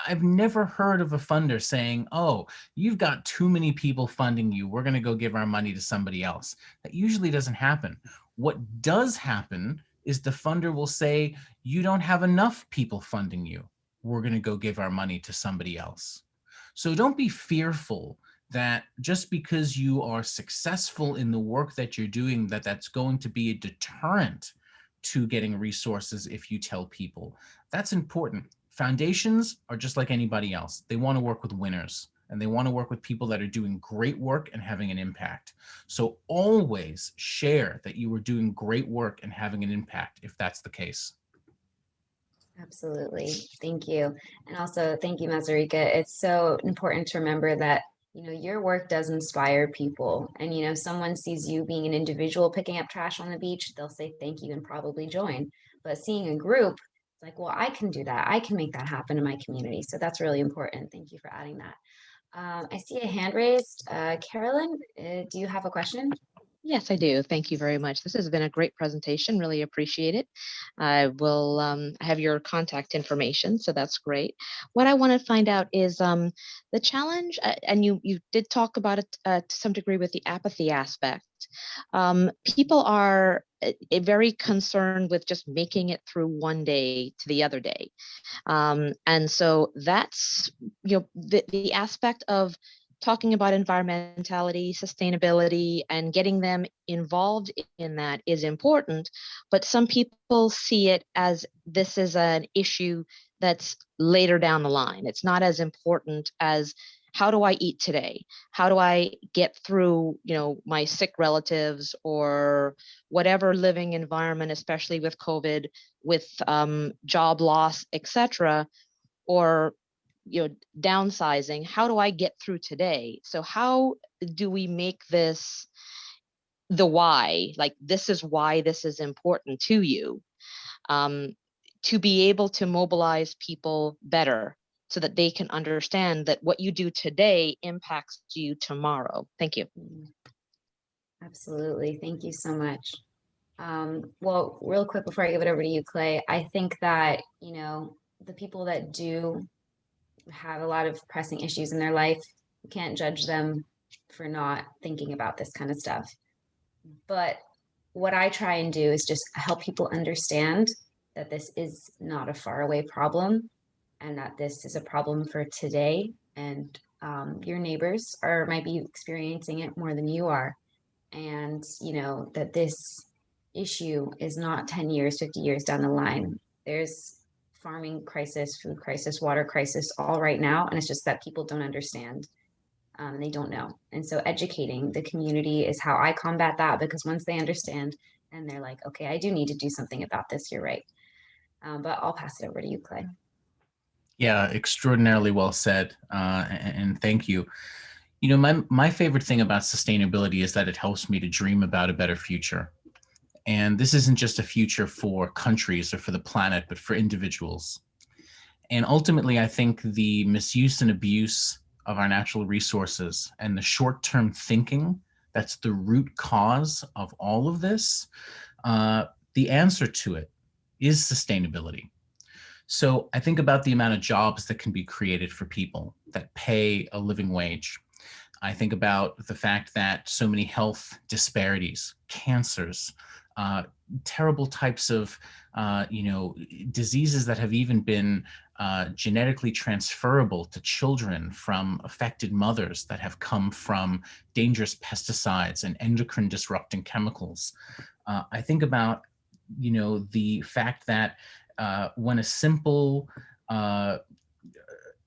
I've never heard of a funder saying, oh, you've got too many people funding you, we're going to go give our money to somebody else. That usually doesn't happen. What does happen is the funder will say, you don't have enough people funding you, we're going to go give our money to somebody else. So don't be fearful that just because you are successful in the work that you're doing, that's going to be a deterrent to getting resources if you tell people. That's important. Foundations are just like anybody else. They want to work with winners, and they want to work with people that are doing great work and having an impact. So always share that you are doing great work and having an impact if that's the case. Absolutely. Thank you. And also thank you, Mazurika. It's so important to remember that, your work does inspire people. And, someone sees you being an individual picking up trash on the beach, they'll say thank you and probably join. But seeing a group, it's like, well, I can do that. I can make that happen in my community. So that's really important. Thank you for adding that. I see a hand raised. Carolyn, do you have a question? Yes, I do. Thank you very much. This has been a great presentation. Really appreciate it. I will have your contact information, so that's great. What I want to find out is the challenge, and you did talk about it to some degree with the apathy aspect. People are very concerned with just making it through one day to the other day. And so that's, the aspect of talking about environmentality, sustainability, and getting them involved in that is important. But some people see it as this is an issue that's later down the line. It's not as important as how do I eat today? How do I get through, my sick relatives or whatever living environment, especially with COVID, with job loss, etc., or downsizing. How do I get through today? So how do we make this the why? Like, this is why this is important to you, to be able to mobilize people better so that they can understand that what you do today impacts you tomorrow. Thank you. Absolutely. Thank you so much. Well, real quick before I give it over to you, Clay, I think that, the people that do have a lot of pressing issues in their life, you can't judge them for not thinking about this kind of stuff. But what I try and do is just help people understand that this is not a faraway problem and that this is a problem for today. And your neighbors might be experiencing it more than you are. And, that this issue is not 10 years, 50 years down the line. There's farming crisis, food crisis, water crisis all right now. And it's just that people don't understand. They don't know. And so educating the community is how I combat that, because once they understand and they're like, okay, I do need to do something about this, you're right. But I'll pass it over to you, Clay. Yeah, extraordinarily well said. And thank you. My favorite thing about sustainability is that it helps me to dream about a better future. And this isn't just a future for countries or for the planet, but for individuals. And ultimately, I think the misuse and abuse of our natural resources and the short-term thinking that's the root cause of all of this the answer to it is sustainability. So I think about the amount of jobs that can be created for people that pay a living wage. I think about the fact that so many health disparities, cancers, terrible types of diseases that have even been genetically transferable to children from affected mothers that have come from dangerous pesticides and endocrine disrupting chemicals. I think about the fact that when a simple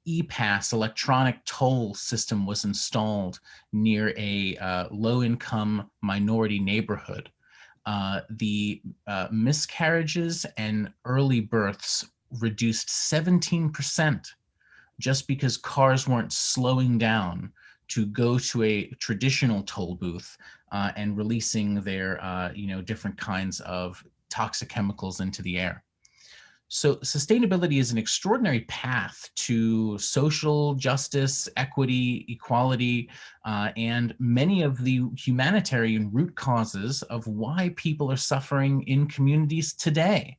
e-pass electronic toll system was installed near a low-income minority neighborhood, the miscarriages and early births reduced 17% just because cars weren't slowing down to go to a traditional toll booth and releasing their different kinds of toxic chemicals into the air. So sustainability is an extraordinary path to social justice, equity, equality, and many of the humanitarian root causes of why people are suffering in communities today.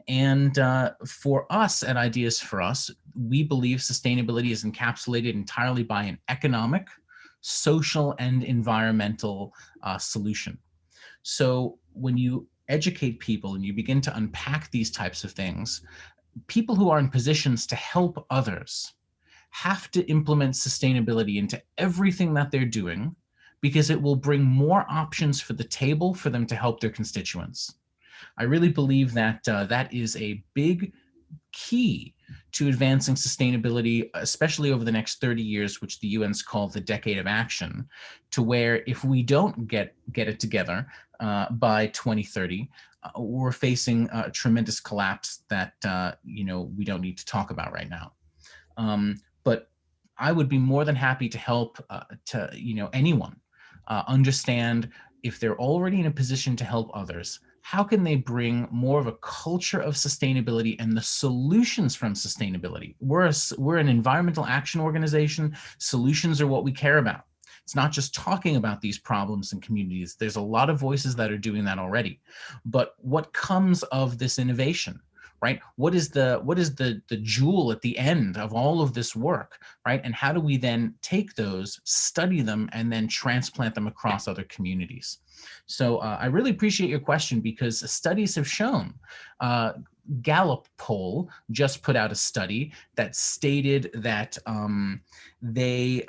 And for us at Ideas for Us, we believe sustainability is encapsulated entirely by an economic, social, and environmental solution. So when you educate people and you begin to unpack these types of things, people who are in positions to help others have to implement sustainability into everything that they're doing, because it will bring more options for the table for them to help their constituents. I really believe that that is a big key to advancing sustainability, especially over the next 30 years, which the UN's called the Decade of Action, to where if we don't get it together by 2030, we're facing a tremendous collapse that we don't need to talk about right now. But I would be more than happy to help anyone understand, if they're already in a position to help others, how can they bring more of a culture of sustainability and the solutions from sustainability? We're an environmental action organization. Solutions are what we care about. It's not just talking about these problems in communities. There's a lot of voices that are doing that already. But what comes of this innovation? Right? What is the jewel at the end of all of this work, right? And how do we then take those, study them, and then transplant them across other communities? So I really appreciate your question, because studies have shown, Gallup poll just put out a study that stated that they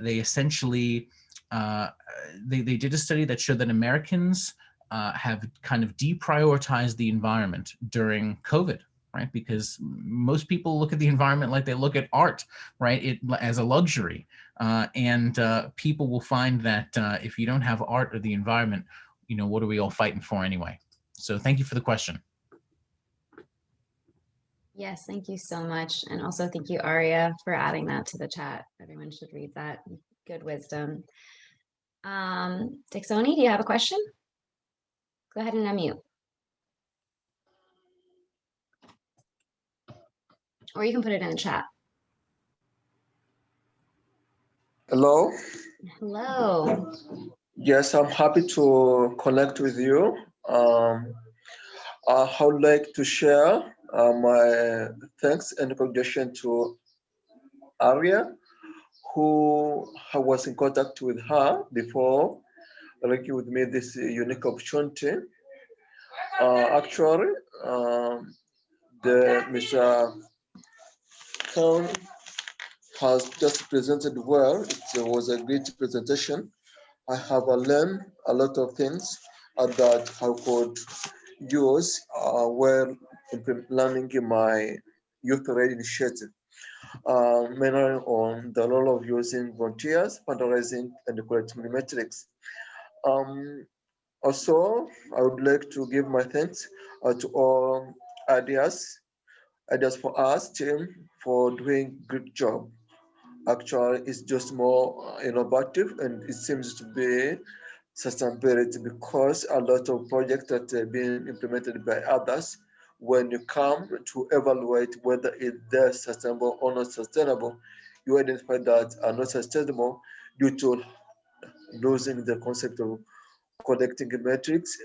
essentially they did a study that showed that Americans have kind of deprioritized the environment during COVID, right? Because most people look at the environment like they look at art, right? As a luxury. And people will find that if you don't have art or the environment, what are we all fighting for anyway? So thank you for the question. Yes, thank you so much. And also thank you, Aria, for adding that to the chat. Everyone should read that. Good wisdom. Dixoni, do you have a question? Go ahead and unmute. Or you can put it in the chat. Hello. Hello. Yes, I'm happy to connect with you. I would like to share my thanks and recognition to Aria, who I was in contact with her before, working with me this unique opportunity. Actually, the Mr. Khan has just presented well. It was a great presentation. I have learned a lot of things that I could use while planning my youth rate initiative, mainly on the role of using volunteers, fundraising, and collecting metrics. Also, I would like to give my thanks to all Ideas for Us team for doing good job. Actually, it's just more innovative, and it seems to be sustainability, because a lot of projects that are being implemented by others, when you come to evaluate whether they're sustainable or not sustainable, you identify that are not sustainable due to losing the concept of collecting metrics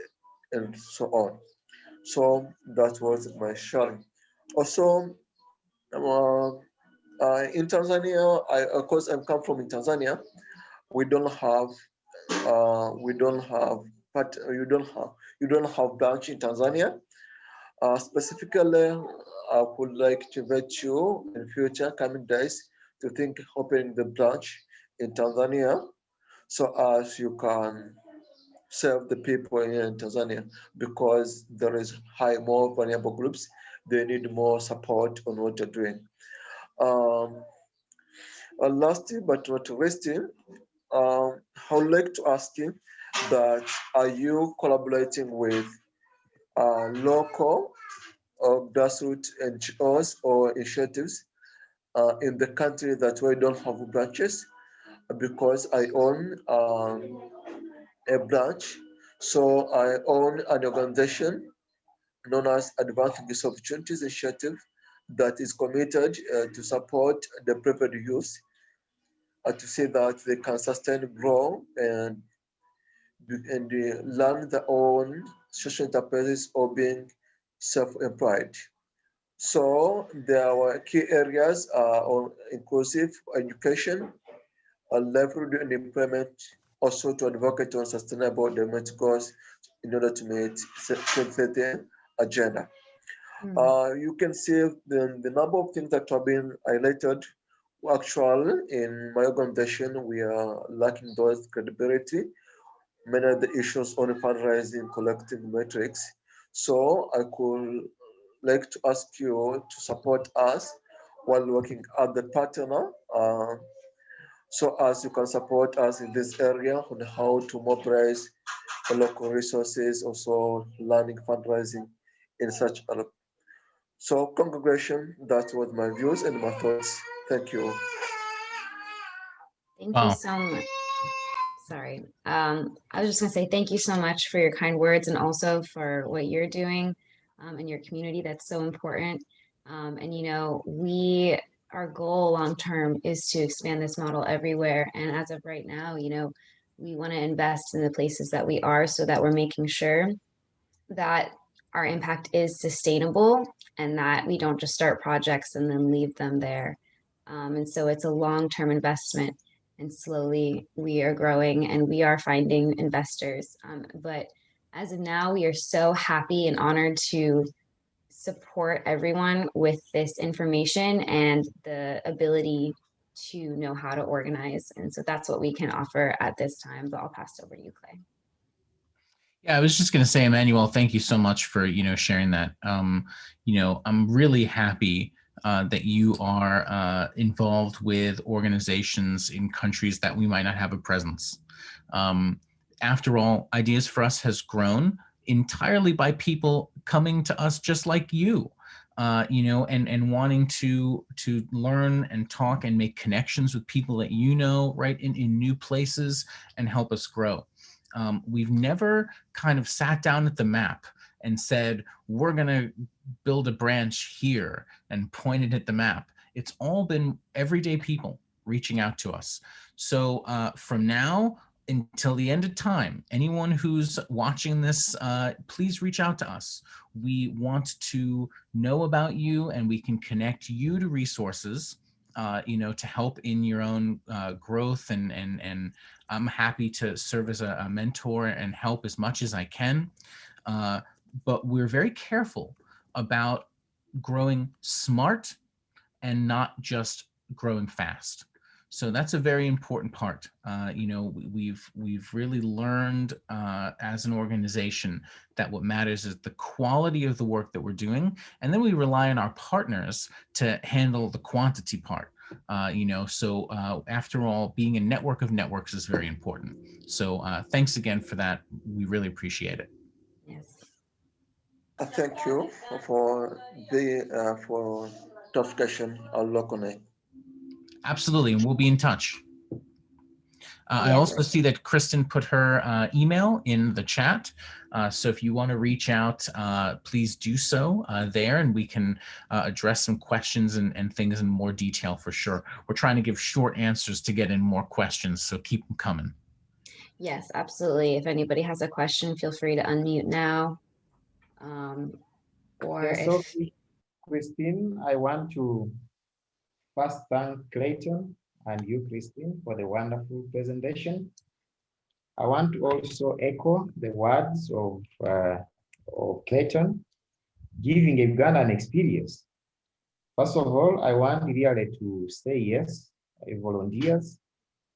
and so on. So that was my sharing. Also, uh, in Tanzania, of course, I come from in Tanzania. We don't have, we don't have, but you don't have branch in Tanzania. Specifically, I would like to invite you in future coming days to think opening the branch in Tanzania, so as you can serve the people in Tanzania, because there is more vulnerable groups. They need more support on what you're doing. Um, Last but not least, I would like to ask you that are you collaborating with local or grassroots NGOs or initiatives in the country that we don't have branches? Because I own a branch, so I own an organization known as Advancing Youth Opportunities Initiative that is committed to support the private youth to see that they can sustain, grow, and learn their own social enterprises or being self-employed. So there were key areas on inclusive education, livelihood and employment, also to advocate on sustainable development goals in order to meet 2030 agenda. You can see the number of things that have been highlighted. Actually, in my organization, we are lacking those credibility. Many of the issues on fundraising, collective metrics. So I could like to ask you to support us while working at the partner, so as you can support us in this area on how to mobilize the local resources, also learning fundraising in such a. So congregation, that was my views and my thoughts. Thank you. Thank you Wow. so much. Sorry. I was just gonna say thank you so much for your kind words and also for what you're doing in your community. That's so important. And you know, our goal long term is to expand this model everywhere. And as of right now, you know, we want to invest in the places that we are so that we're making sure that our impact is sustainable and that we don't just start projects and then leave them there. And so it's a long-term investment, and slowly we are growing and we are finding investors. But as of now, we are so happy and honored to support everyone with this information and the ability to know how to organize. And so that's what we can offer at this time. But I'll pass it over to you, Clay. Yeah, I was just going to say, Emmanuel, thank you so much for, sharing that. I'm really happy that you are involved with organizations in countries that we might not have a presence. After all, Ideas for Us has grown entirely by people coming to us just like you, and wanting to learn and talk and make connections with people that right, in new places and help us grow. We've never kind of sat down at the map and said, we're going to build a branch here and pointed at the map. It's all been everyday people reaching out to us. So from now until the end of time, anyone who's watching this, please reach out to us. We want to know about you and we can connect you to resources, to help in your own growth, and I'm happy to serve as a mentor and help as much as I can. But we're very careful about growing smart and not just growing fast. So that's a very important part. We've really learned as an organization that what matters is the quality of the work that we're doing, and then we rely on our partners to handle the quantity part. So after all, being a network of networks is very important. So thanks again for that. We really appreciate it. Yes. Thank you for for discussion on local. Absolutely, and we'll be in touch. I Yes. also see that Kristen put her email in the chat. So if you want to reach out, please do so there, and we can address some questions and things in more detail for sure. We're trying to give short answers to get in more questions, so keep them coming. Yes, absolutely. If anybody has a question, feel free to unmute now. Or Yes, if so Christine, I want to first thank Clayton and you, Christine, for the wonderful presentation. I want to also echo the words of Clayton, giving a Ugandan experience. First of all, I want really to say yes, volunteers.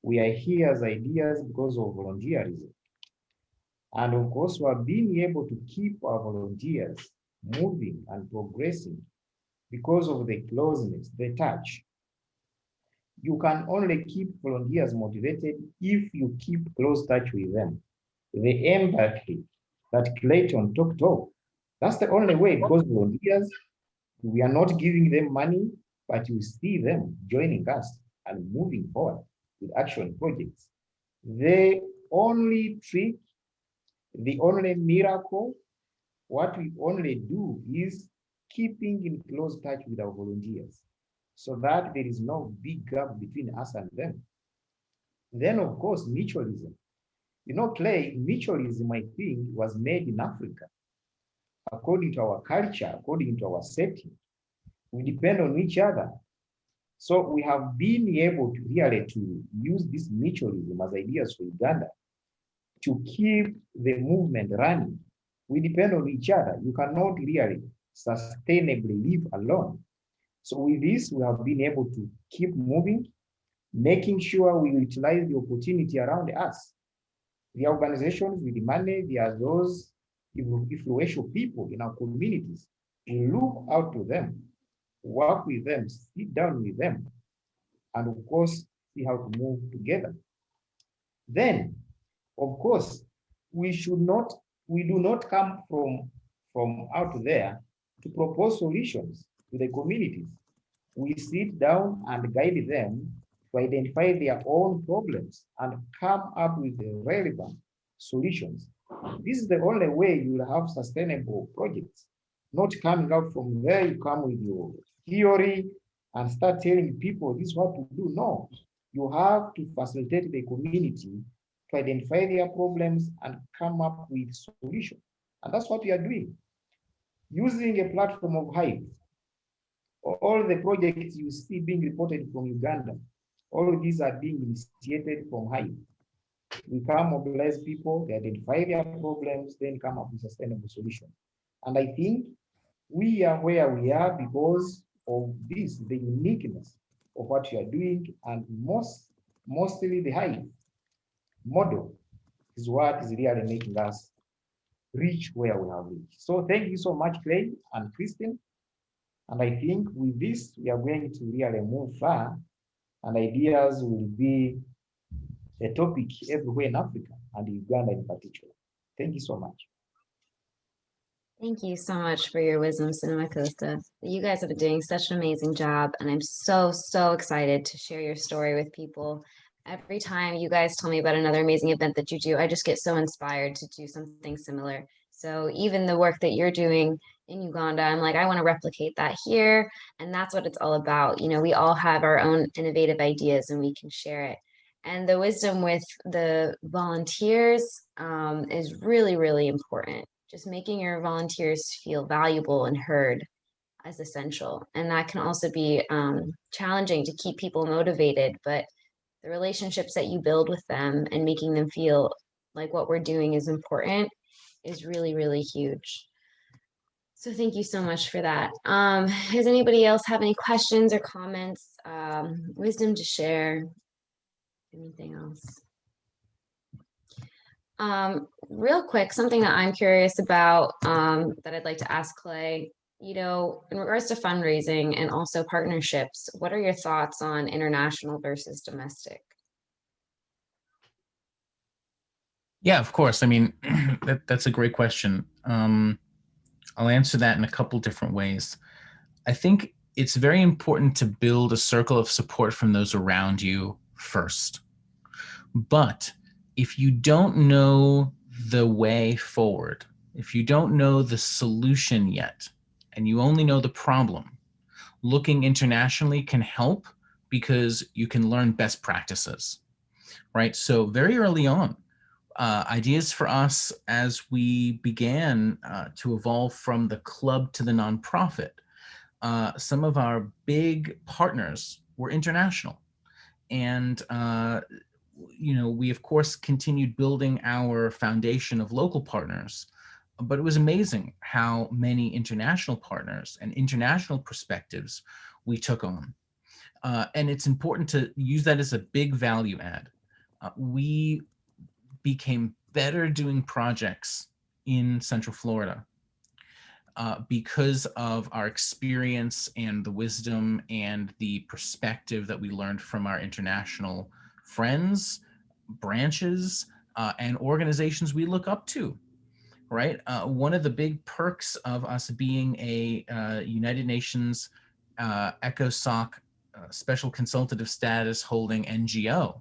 We are here as ideas because of volunteerism. And of course, we are being able to keep our volunteers moving and progressing because of the closeness, the touch. You can only keep volunteers motivated if you keep close touch with them. The empathy that Clayton talked of, that's the only way, because volunteers, we are not giving them money, but you see them joining us and moving forward with action projects. The only trick, the only miracle, what we only do is keeping in close touch with our volunteers so that there is no big gap between us and them. Then, of course, mutualism. You know, Clay, mutualism, I think, was made in Africa. According to our culture, according to our setting, we depend on each other. So we have been able to really to use this mutualism as ideas for Uganda to keep the movement running. We depend on each other. You cannot really sustainably live alone. So with this, we have been able to keep moving, making sure we utilize the opportunity around us. The organizations with the money, there are those influential people in our communities. We look out to them, work with them, sit down with them, and of course, see how to move together. Then, of course, we do not come from out there to propose solutions to the communities. We sit down and guide them to identify their own problems and come up with the relevant solutions. This is the only way you will have sustainable projects, not coming out from there, you come with your theory and start telling people this is what to do. No, you have to facilitate the community to identify their problems and come up with solutions. And that's what we are doing. Using a platform of Hive, all the projects you see being reported from Uganda, all of these are being initiated from Hive. We can mobilize people, they identify their problems, then come up with sustainable solutions. And I think we are where we are because of this, the uniqueness of what you are doing, and mostly the Hive model is what is really making us reach where we have reached. So thank you so much, Clay and Kristen. And I think with this, we are going to really move far, and ideas will be a topic everywhere in Africa and Uganda in particular. Thank you so much. Thank you so much for your wisdom, Cinema Costa. You guys have been doing such an amazing job, and I'm so excited to share your story with people. Every time you guys tell me about another amazing event that you do, I just get so inspired to do something similar. So even the work that you're doing in Uganda, I'm like, I want to replicate that here. And that's what it's all about. You know, we all have our own innovative ideas and we can share it. And the wisdom with the volunteers is really important. Just making your volunteers feel valuable and heard is essential. And that can also be challenging to keep people motivated, but the relationships that you build with them and making them feel like what we're doing is important is really huge. So thank you so much for that. Does anybody else have any questions or comments, wisdom to share? Anything else? Real quick, something that I'm curious about that I'd like to ask Clay, you know, in regards to fundraising and also partnerships, what are your thoughts on international versus domestic? Yeah, of course. I mean, that's a great question. I'll answer that in a couple different ways. I think it's very important to build a circle of support from those around you first. But if you don't know the way forward, if you don't know the solution yet, and you only know the problem, looking internationally can help because you can learn best practices, right? So very early on, ideas for us as we began to evolve from the club to the nonprofit. Some of our big partners were international. And, we of course continued building our foundation of local partners, but it was amazing how many international partners and international perspectives we took on. And it's important to use that as a big value add. We became better doing projects in Central Florida because of our experience and the wisdom and the perspective that we learned from our international friends, branches, and organizations we look up to, right? One of the big perks of us being a United Nations ECOSOC special consultative status holding NGO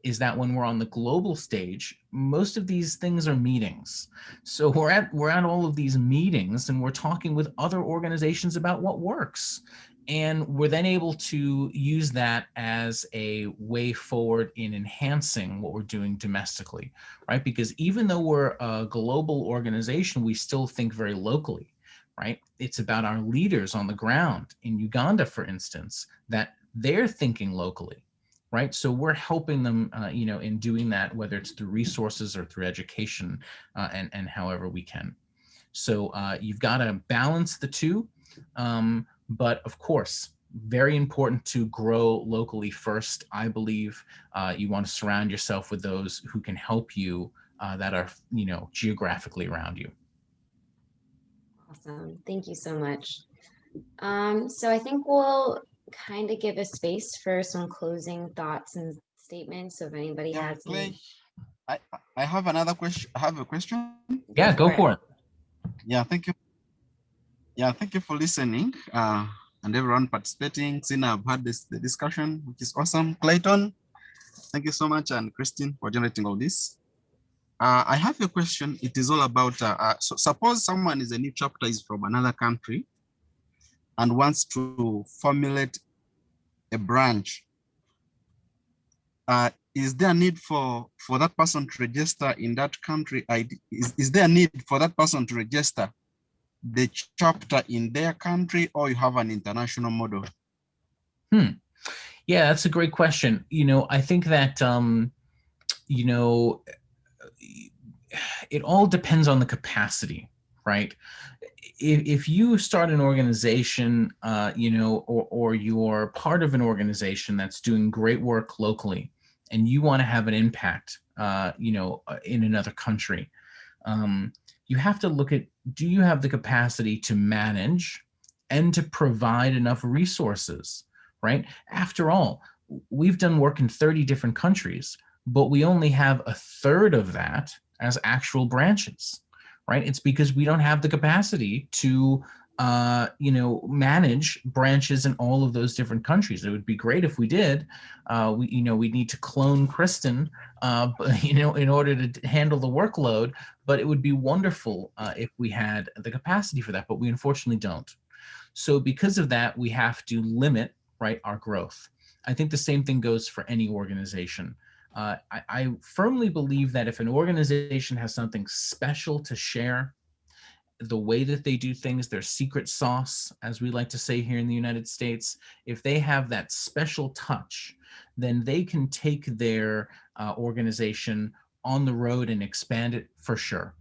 is that when we're on the global stage, most of these things are meetings. So we're at all of these meetings and we're talking with other organizations about what works. And we're then able to use that as a way forward in enhancing what we're doing domestically, right? Because even though we're a global organization, we still think very locally, right? It's about our leaders on the ground in Uganda, for instance, that they're thinking locally. Right, so we're helping them, in doing that, whether it's through resources or through education, and however we can. So you've got to balance the two, but of course, very important to grow locally first. I believe you want to surround yourself with those who can help you that are, geographically around you. Awesome. Thank you so much. So I think we'll kind of give a space for some closing thoughts and statements. So if anybody Yeah, has Clay, I have another question. I have a question. Yeah, go for it. Yeah, thank you. Yeah, thank you for listening and everyone participating. Since I've had the discussion, which is awesome. Clayton, thank you so much, and Christine for generating all this. I have a question. It is all about, so suppose someone is a new chapter is from another country and wants to formulate a branch. Is there a need for that person to register in that country? Is there a need for that person to register the chapter in their country, or you have an international model? Yeah, that's a great question. I think that, it all depends on the capacity, right? If you start an organization, or you're part of an organization that's doing great work locally, and you want to have an impact, in another country, you have to look at, do you have the capacity to manage and to provide enough resources, right? After all, we've done work in 30 different countries, but we only have a third of that as actual branches, right? It's because we don't have the capacity to, manage branches in all of those different countries. It would be great if we did. We need to clone Kristen, in order to handle the workload. But it would be wonderful if we had the capacity for that. But we unfortunately don't. So because of that, we have to limit, right, our growth. I think the same thing goes for any organization. I firmly believe that if an organization has something special to share, the way that they do things, their secret sauce, as we like to say here in the United States, if they have that special touch, then they can take their organization on the road and expand it for sure.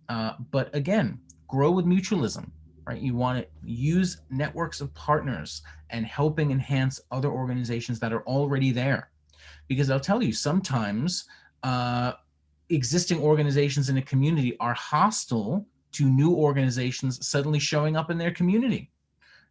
But again, grow with mutualism, right? You want to use networks of partners and helping enhance other organizations that are already there. Because I'll tell you, sometimes existing organizations in a community are hostile to new organizations suddenly showing up in their community,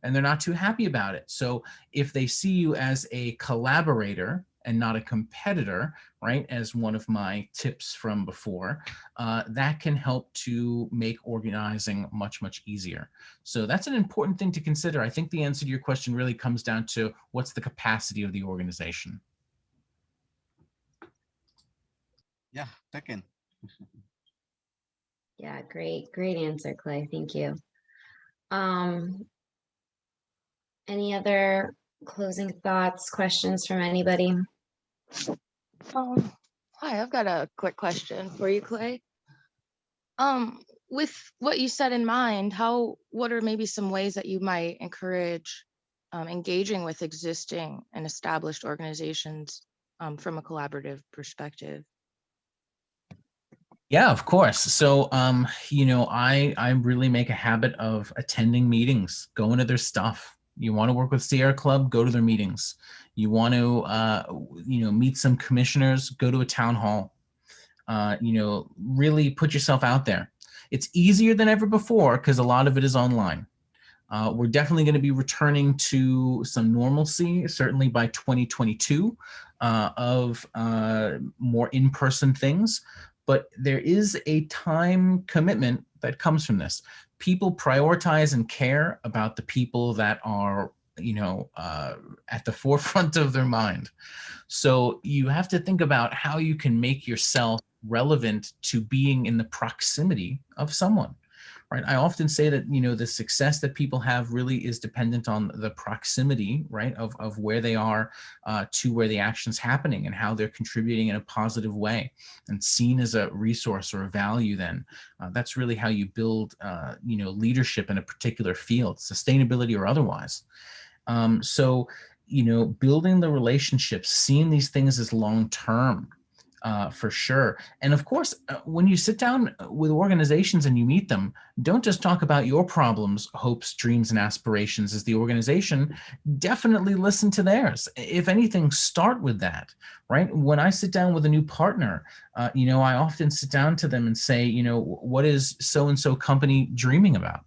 and they're not too happy about it. So if they see you as a collaborator and not a competitor, right, as one of my tips from before, that can help to make organizing much, much easier. So that's an important thing to consider. I think the answer to your question really comes down to what's the capacity of the organization. Yeah, taken. Yeah, great answer, Clay. Thank you. Any other closing thoughts, questions from anybody? Hi, I've got a quick question for you, Clay. With what you said in mind, what are maybe some ways that you might encourage engaging with existing and established organizations from a collaborative perspective? Yeah, of course. So, I really make a habit of attending meetings, going to their stuff. You want to work with Sierra Club, go to their meetings. You want to, meet some commissioners, go to a town hall. Really put yourself out there. It's easier than ever before because a lot of it is online. We're definitely going to be returning to some normalcy, certainly by 2022, of more in-person things. But there is a time commitment that comes from this. People prioritize and care about the people that are, at the forefront of their mind. So you have to think about how you can make yourself relevant to being in the proximity of someone. Right. I often say that, the success that people have really is dependent on the proximity, right, of where they are to where the action's happening and how they're contributing in a positive way and seen as a resource or a value. Then that's really how you build, leadership in a particular field, sustainability or otherwise. So, building the relationships, seeing these things as long-term, for sure. And of course, when you sit down with organizations and you meet them, don't just talk about your problems, hopes, dreams, and aspirations as the organization. Definitely listen to theirs. If anything, start with that, right? When I sit down with a new partner, I often sit down to them and say, what is so-and-so company dreaming about,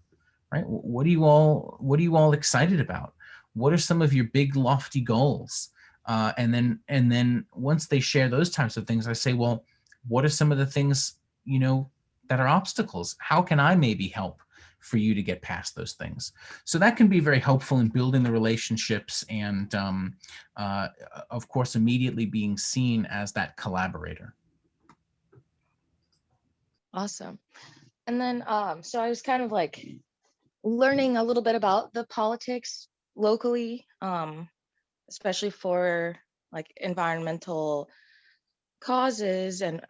right? What are you all excited about? What are some of your big lofty goals? And then once they share those types of things, I say, well, what are some of the things, that are obstacles? How can I maybe help for you to get past those things? So that can be very helpful in building the relationships and, of course, immediately being seen as that collaborator. Awesome. And then, so I was kind of like learning a little bit about the politics locally, especially for like environmental causes and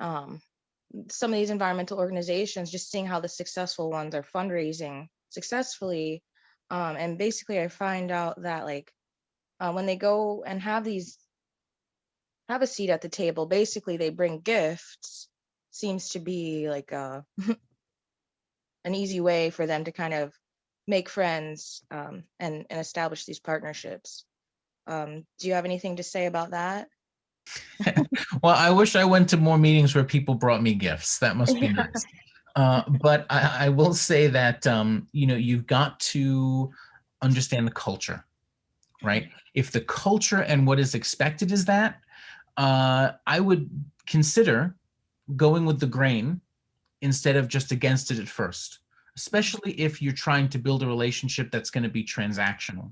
some of these environmental organizations, just seeing how the successful ones are fundraising successfully. And basically I find out that like when they go and have a seat at the table, basically they bring gifts. Seems to be like an easy way for them to kind of make friends and establish these partnerships. Do you have anything to say about that? Well, I wish I went to more meetings where people brought me gifts. That must be nice. But I will say that, you've got to understand the culture, right? If the culture and what is expected is that, I would consider going with the grain instead of just against it at first, especially if you're trying to build a relationship that's going to be transactional.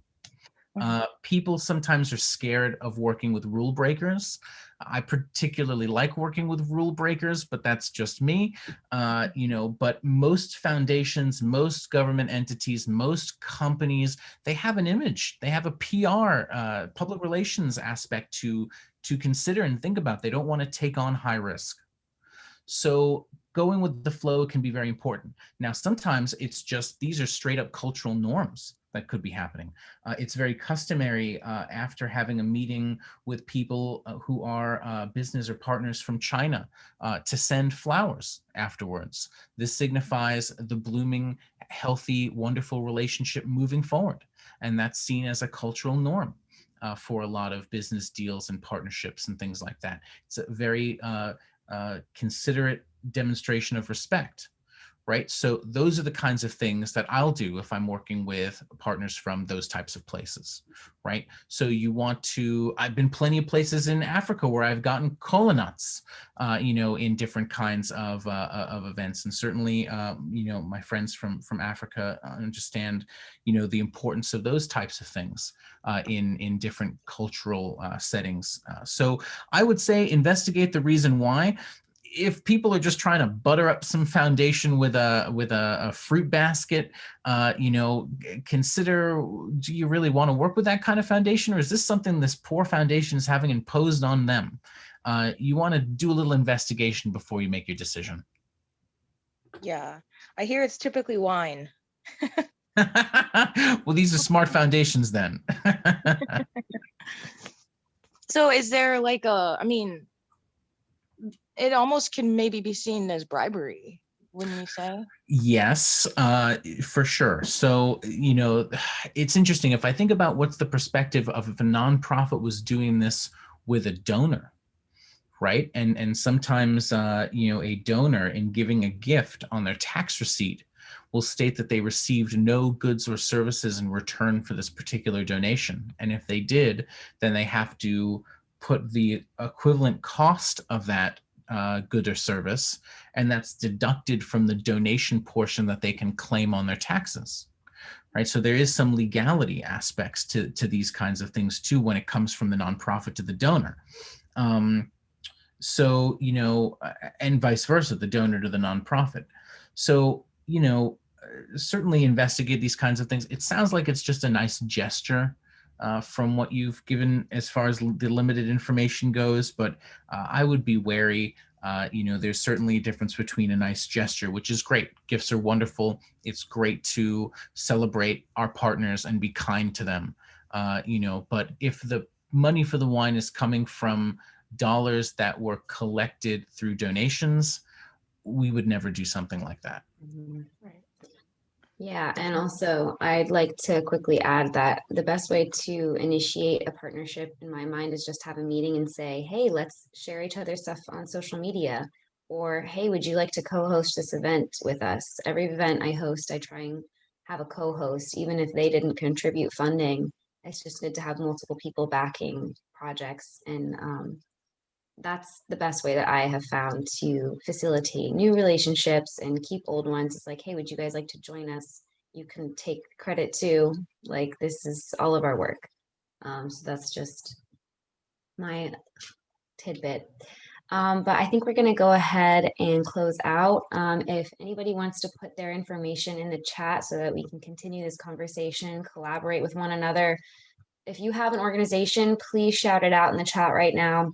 People sometimes are scared of working with rule breakers. I particularly like working with rule breakers, but that's just me. But most foundations, most government entities, most companies, they have an image. They have a PR, public relations aspect to consider and think about. They don't want to take on high risk. So going with the flow can be very important. Now, sometimes it's just, these are straight up cultural norms that could be happening. It's very customary after having a meeting with people who are business or partners from China to send flowers afterwards. This signifies the blooming, healthy, wonderful relationship moving forward. And that's seen as a cultural norm for a lot of business deals and partnerships and things like that. It's a very considerate demonstration of respect, right? So those are the kinds of things that I'll do if I'm working with partners from those types of places, right? So you want to, I've been plenty of places in Africa where I've gotten cola nuts, in different kinds of events. And certainly, my friends from Africa understand, the importance of those types of things in different cultural settings. So I would say investigate the reason why. If people are just trying to butter up some foundation with a fruit basket, consider, do you really want to work with that kind of foundation, or is this something this poor foundation is having imposed on them? you want to do a little investigation before you make your decision. Yeah, I hear it's typically wine. Well, these are smart foundations then. So is there like I mean, it almost can maybe be seen as bribery, wouldn't you say? Yes, for sure. So, it's interesting. If I think about what's the perspective of if a nonprofit was doing this with a donor, right? And sometimes, a donor in giving a gift on their tax receipt will state that they received no goods or services in return for this particular donation. And if they did, then they have to put the equivalent cost of that good or service, and that's deducted from the donation portion that they can claim on their taxes. Right, so there is some legality aspects to these kinds of things too when it comes from the nonprofit to the donor. So, and vice versa, the donor to the nonprofit. So, certainly investigate these kinds of things. It sounds like it's just a nice gesture from what you've given as far as the limited information goes, but I would be wary. There's certainly a difference between a nice gesture, which is great. Gifts are wonderful. It's great to celebrate our partners and be kind to them. But if the money for the wine is coming from dollars that were collected through donations, we would never do something like that. Right. Yeah, and also I'd like to quickly add that the best way to initiate a partnership in my mind is just have a meeting and say, hey, let's share each other's stuff on social media. Or, hey, would you like to co-host this event with us? Every event I host, I try and have a co-host, even if they didn't contribute funding. It's just good to have multiple people backing projects, and that's the best way that I have found to facilitate new relationships and keep old ones. It's like, hey, would you guys like to join us? You can take credit too. Like, this is all of our work. So that's just my tidbit. But I think we're going to go ahead and close out. If anybody wants to put their information in the chat so that we can continue this conversation, collaborate with one another. If you have an organization, please shout it out in the chat right now.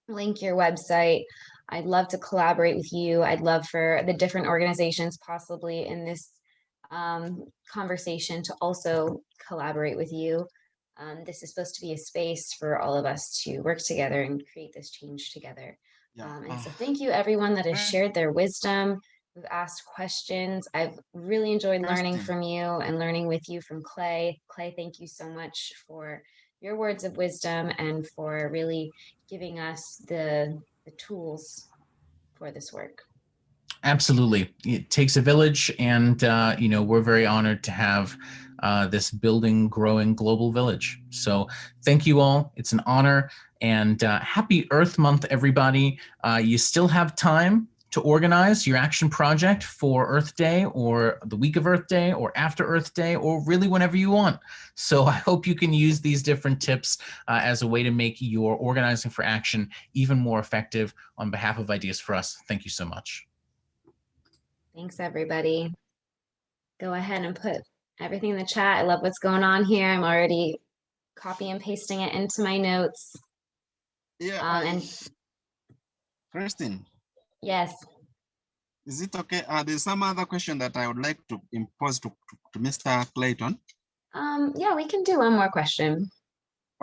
Link your website. I'd love to collaborate with you. I'd love for the different organizations possibly in this conversation to also collaborate with you. This is supposed to be a space for all of us to work together and create this change together. Yeah. And so thank you everyone that has shared their wisdom, who've asked questions. I've really enjoyed learning from you and learning with you from Clay. Clay, thank you so much for your words of wisdom and for really giving us the tools for this work. Absolutely. It takes a village, and we're very honored to have this building, growing global village. So thank you all. It's an honor, and happy Earth Month, everybody. You still have time to organize your action project for Earth Day or the week of Earth Day or after Earth Day or really whenever you want. So I hope you can use these different tips as a way to make your organizing for action even more effective. On behalf of Ideas for Us, thank you so much. Thanks, everybody. Go ahead and put everything in the chat. I love what's going on here. I'm already copy and pasting it into my notes. Yeah. And Christine. yes. Is it okay? There's some other question that I would like to impose to Mr. Clayton. Yeah, we can do one more question.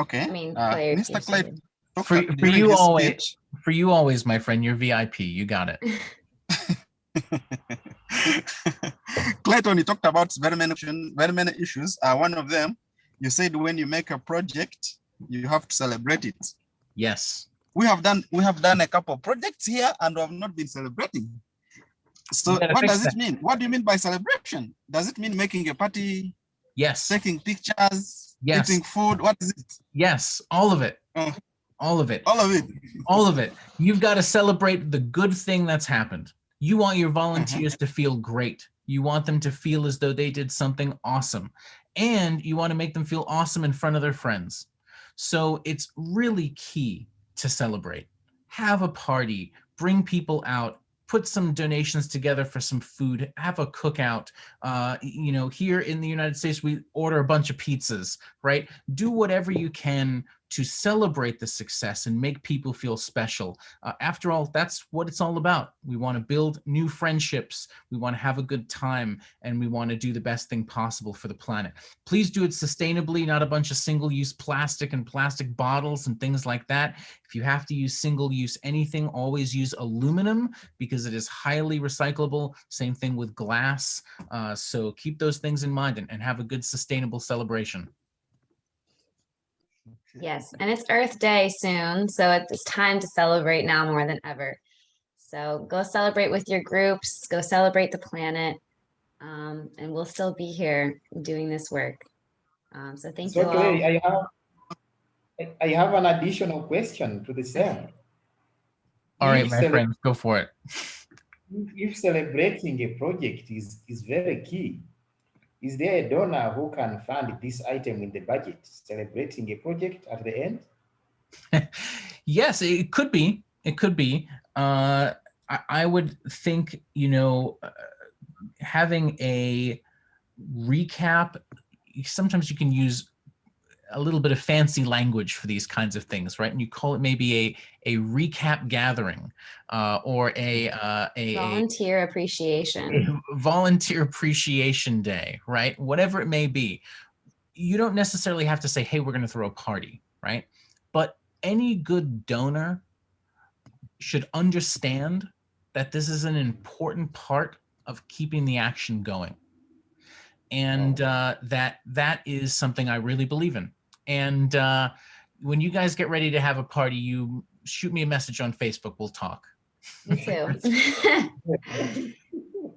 Okay. I mean, Mr. Clayton. For you always, my friend, you're VIP. You got it. Clayton, you talked about very many issues. One of them, you said when you make a project, you have to celebrate it. Yes. We have done a couple of projects here and we have not been celebrating. So what does it mean? What do you mean by celebration? Does it mean making a party? Yes. Taking pictures? Yes. Eating food? What is it? Yes, all of it. All of it. All of it. All of it. You've got to celebrate the good thing that's happened. You want your volunteers to feel great. You want them to feel as though they did something awesome. And you want to make them feel awesome in front of their friends. So it's really key to celebrate. Have a party, bring people out, put some donations together for some food, have a cookout. Here in the United States, we order a bunch of pizzas, right? Do whatever you can to celebrate the success and make people feel special. After all, that's what it's all about. We want to build new friendships, we want to have a good time, and we want to do the best thing possible for the planet. Please do it sustainably, not a bunch of single-use plastic and plastic bottles and things like that. If you have to use single-use anything, always use aluminum because it is highly recyclable. Same thing with glass. So keep those things in mind and have a good sustainable celebration. Yes, and it's Earth Day soon, so it's time to celebrate now more than ever. So go celebrate with your groups, go celebrate the planet, and we'll still be here doing this work. So thank you So all. Clay, I have an additional question to the same. All right, If my friends, go for it. If celebrating a project is very key, is there a donor who can fund this item in the budget, celebrating a project at the end? Yes, it could be. It could be. I would think, you know, having a recap, sometimes you can use a little bit of fancy language for these kinds of things, right? And you call it maybe a recap gathering or a volunteer appreciation. Volunteer appreciation day, right? Whatever it may be. You don't necessarily have to say, hey, we're going to throw a party, right? But any good donor should understand that this is an important part of keeping the action going. And that is something I really believe in. And when you guys get ready to have a party, you shoot me a message on Facebook. We'll talk. Me too.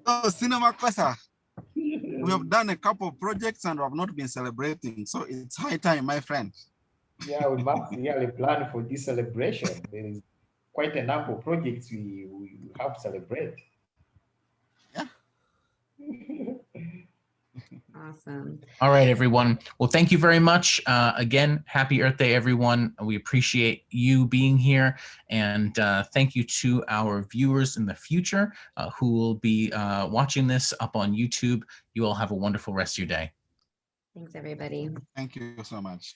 Oh, Cinema Classa. We have done a couple of projects and we have not been celebrating. So it's high time, my friend. Yeah, we must really plan for this celebration. There is quite a number of projects we have to celebrate. Yeah. Awesome. All right, everyone. Well, thank you very much. Again, happy Earth Day, everyone. We appreciate you being here. And thank you to our viewers in the future who will be watching this up on YouTube. You all have a wonderful rest of your day. Thanks, everybody. Thank you so much.